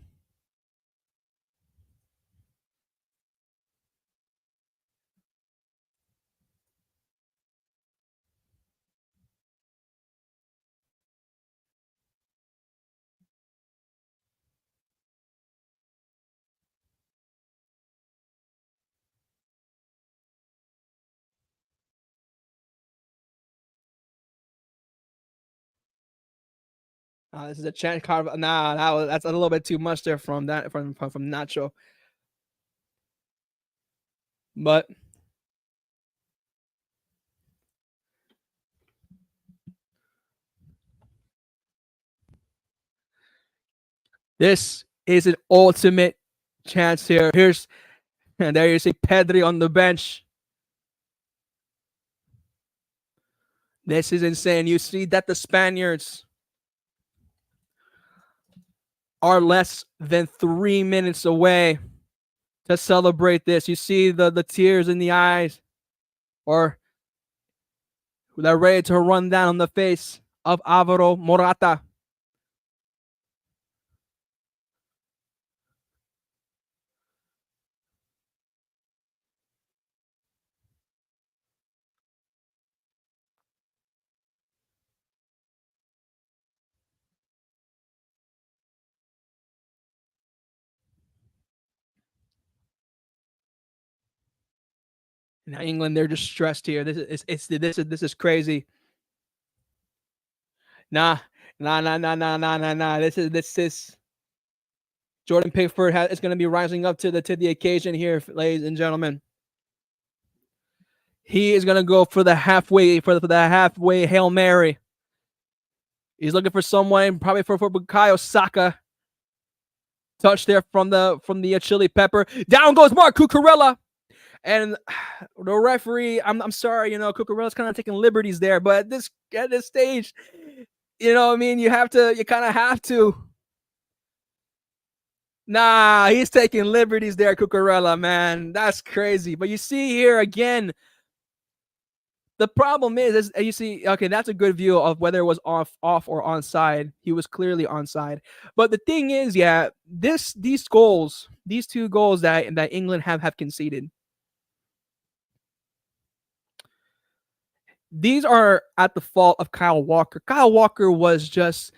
S1: This is a chance card. Nah, that's a little bit too much there from Nacho. But this is an ultimate chance here. And there you see Pedri on the bench. This is insane. You see that the Spaniards are less than 3 minutes away to celebrate this. You see the tears in the eyes, or they're ready to run down on the face of Alvaro Morata. Now England, they're just stressed here. This is crazy. Nah. This is Jordan Pickford is going to be rising up to the occasion here, ladies and gentlemen. He is going to go for the halfway Hail Mary. He's looking for someone, probably for Bukayo Saka. Touch there from the chili pepper. Down goes Mark Cucurella. And the referee, I'm sorry, Cucurella's kind of taking liberties there, but at this stage, you kind of have to. Nah, he's taking liberties there, Cucurella, man. That's crazy. But you see here again, the problem is you see, okay, that's a good view of whether it was off or onside. He was clearly onside. But the thing is, these two goals that England have conceded, these are at the fault of Kyle Walker. Kyle Walker was just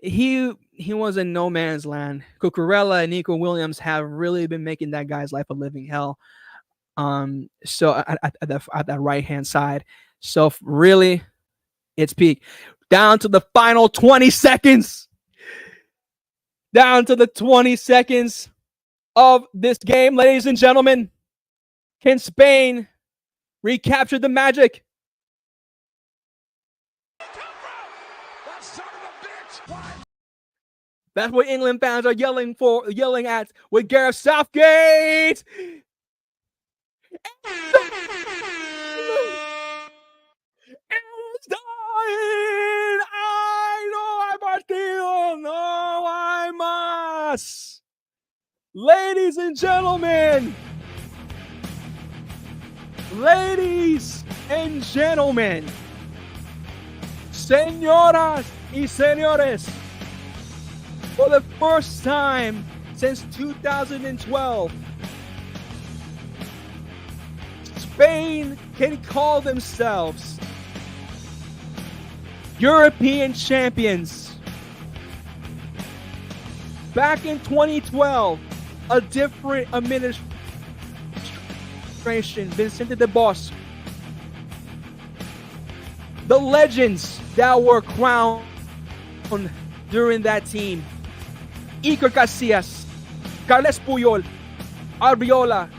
S1: he was in no man's land. Cucurella and Nico Williams have really been making that guy's life a living hell. So at that right hand side. So really, it's peak. Down to the final 20 seconds. Down to the 20 seconds of this game, ladies and gentlemen. Can Spain recapture the magic? That's what England fans are yelling at with Gareth Southgate. It's dying. I know I'm partido. No, I must. Ladies and gentlemen. Señoras y señores. For the first time since 2012, Spain can call themselves European champions. Back in 2012, a different administration, Vicente de Bosch, the legends that were crowned during that team, Iker Casillas, Carles Puyol, Albiol,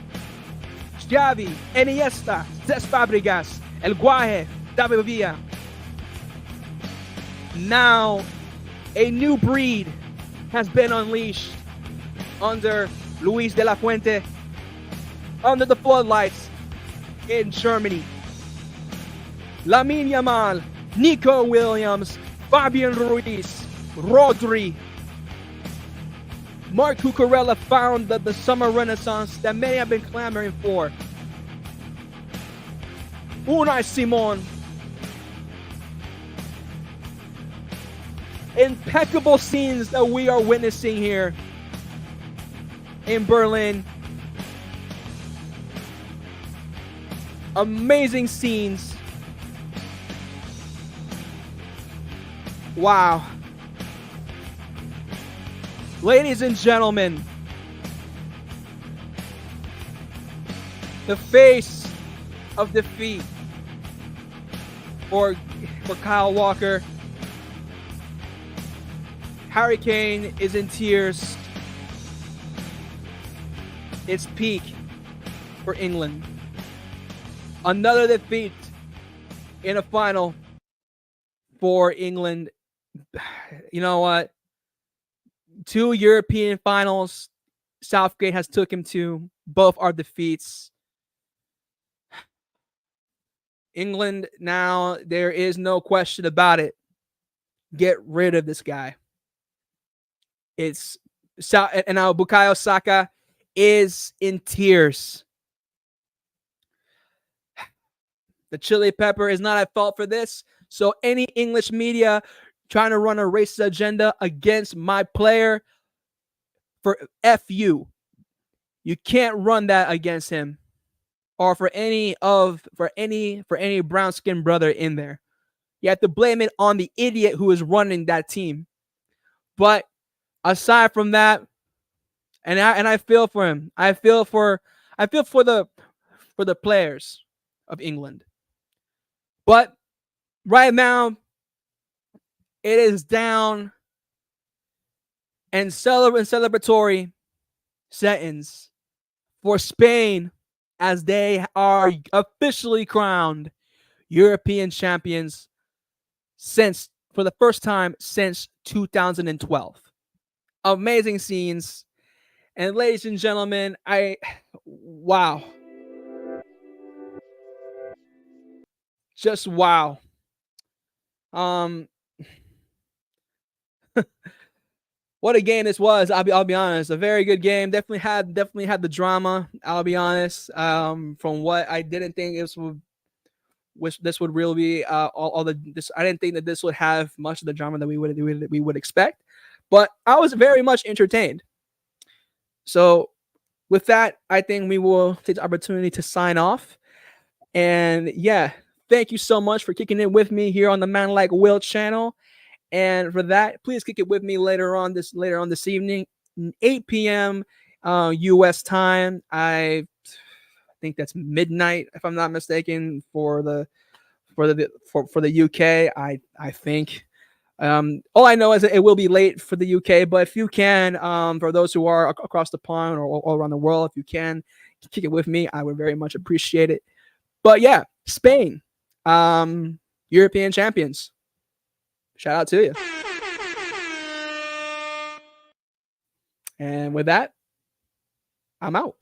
S1: Xavi, Iniesta, Cesc Fabregas, El Guaje, David Villa. Now, a new breed has been unleashed under Luis de la Fuente, under the floodlights in Germany. Lamine Yamal, Nico Williams, Fabian Ruiz, Rodri, Mark Cucurella found the summer renaissance that many have been clamoring for. Unai Simon. Impeccable scenes that we are witnessing here in Berlin. Amazing scenes. Wow. Ladies and gentlemen, the face of defeat for Kyle Walker. Harry Kane is in tears. It's peak for England. Another defeat in a final for England. You know what? 2 European finals Southgate has took him to. Both are defeats. England now, there is no question about it. Get rid of this guy. And now Bukayo Saka is in tears. The chili pepper is not at fault for this. So any English media trying to run a racist agenda against my player, for F you. You can't run that against him or for any brown skinned brother in there. You have to blame it on the idiot who is running that team. But aside from that, and I feel for him. I feel for the players of England. But right now, it is down and celebratory settings for Spain as they are officially crowned European champions for the first time since 2012. Amazing scenes. And ladies and gentlemen, wow. Just wow. What a game this was. I'll be honest. A very good game. Definitely had the drama. I'll be honest. From what I didn't think this would really be this. I didn't think that this would have much of the drama that we would expect. But I was very much entertained. So with that, I think we will take the opportunity to sign off. And yeah, thank you so much for kicking it with me here on the Man Like Will channel. And for that, please kick it with me later on this evening, 8 p.m. U.S. time. I think that's midnight, if I'm not mistaken, for the UK. I think. All I know is that it will be late for the UK, but if you can, for those who are across the pond or all around the world, if you can kick it with me, I would very much appreciate it. But yeah, Spain, European champions. Shout out to you. And with that, I'm out.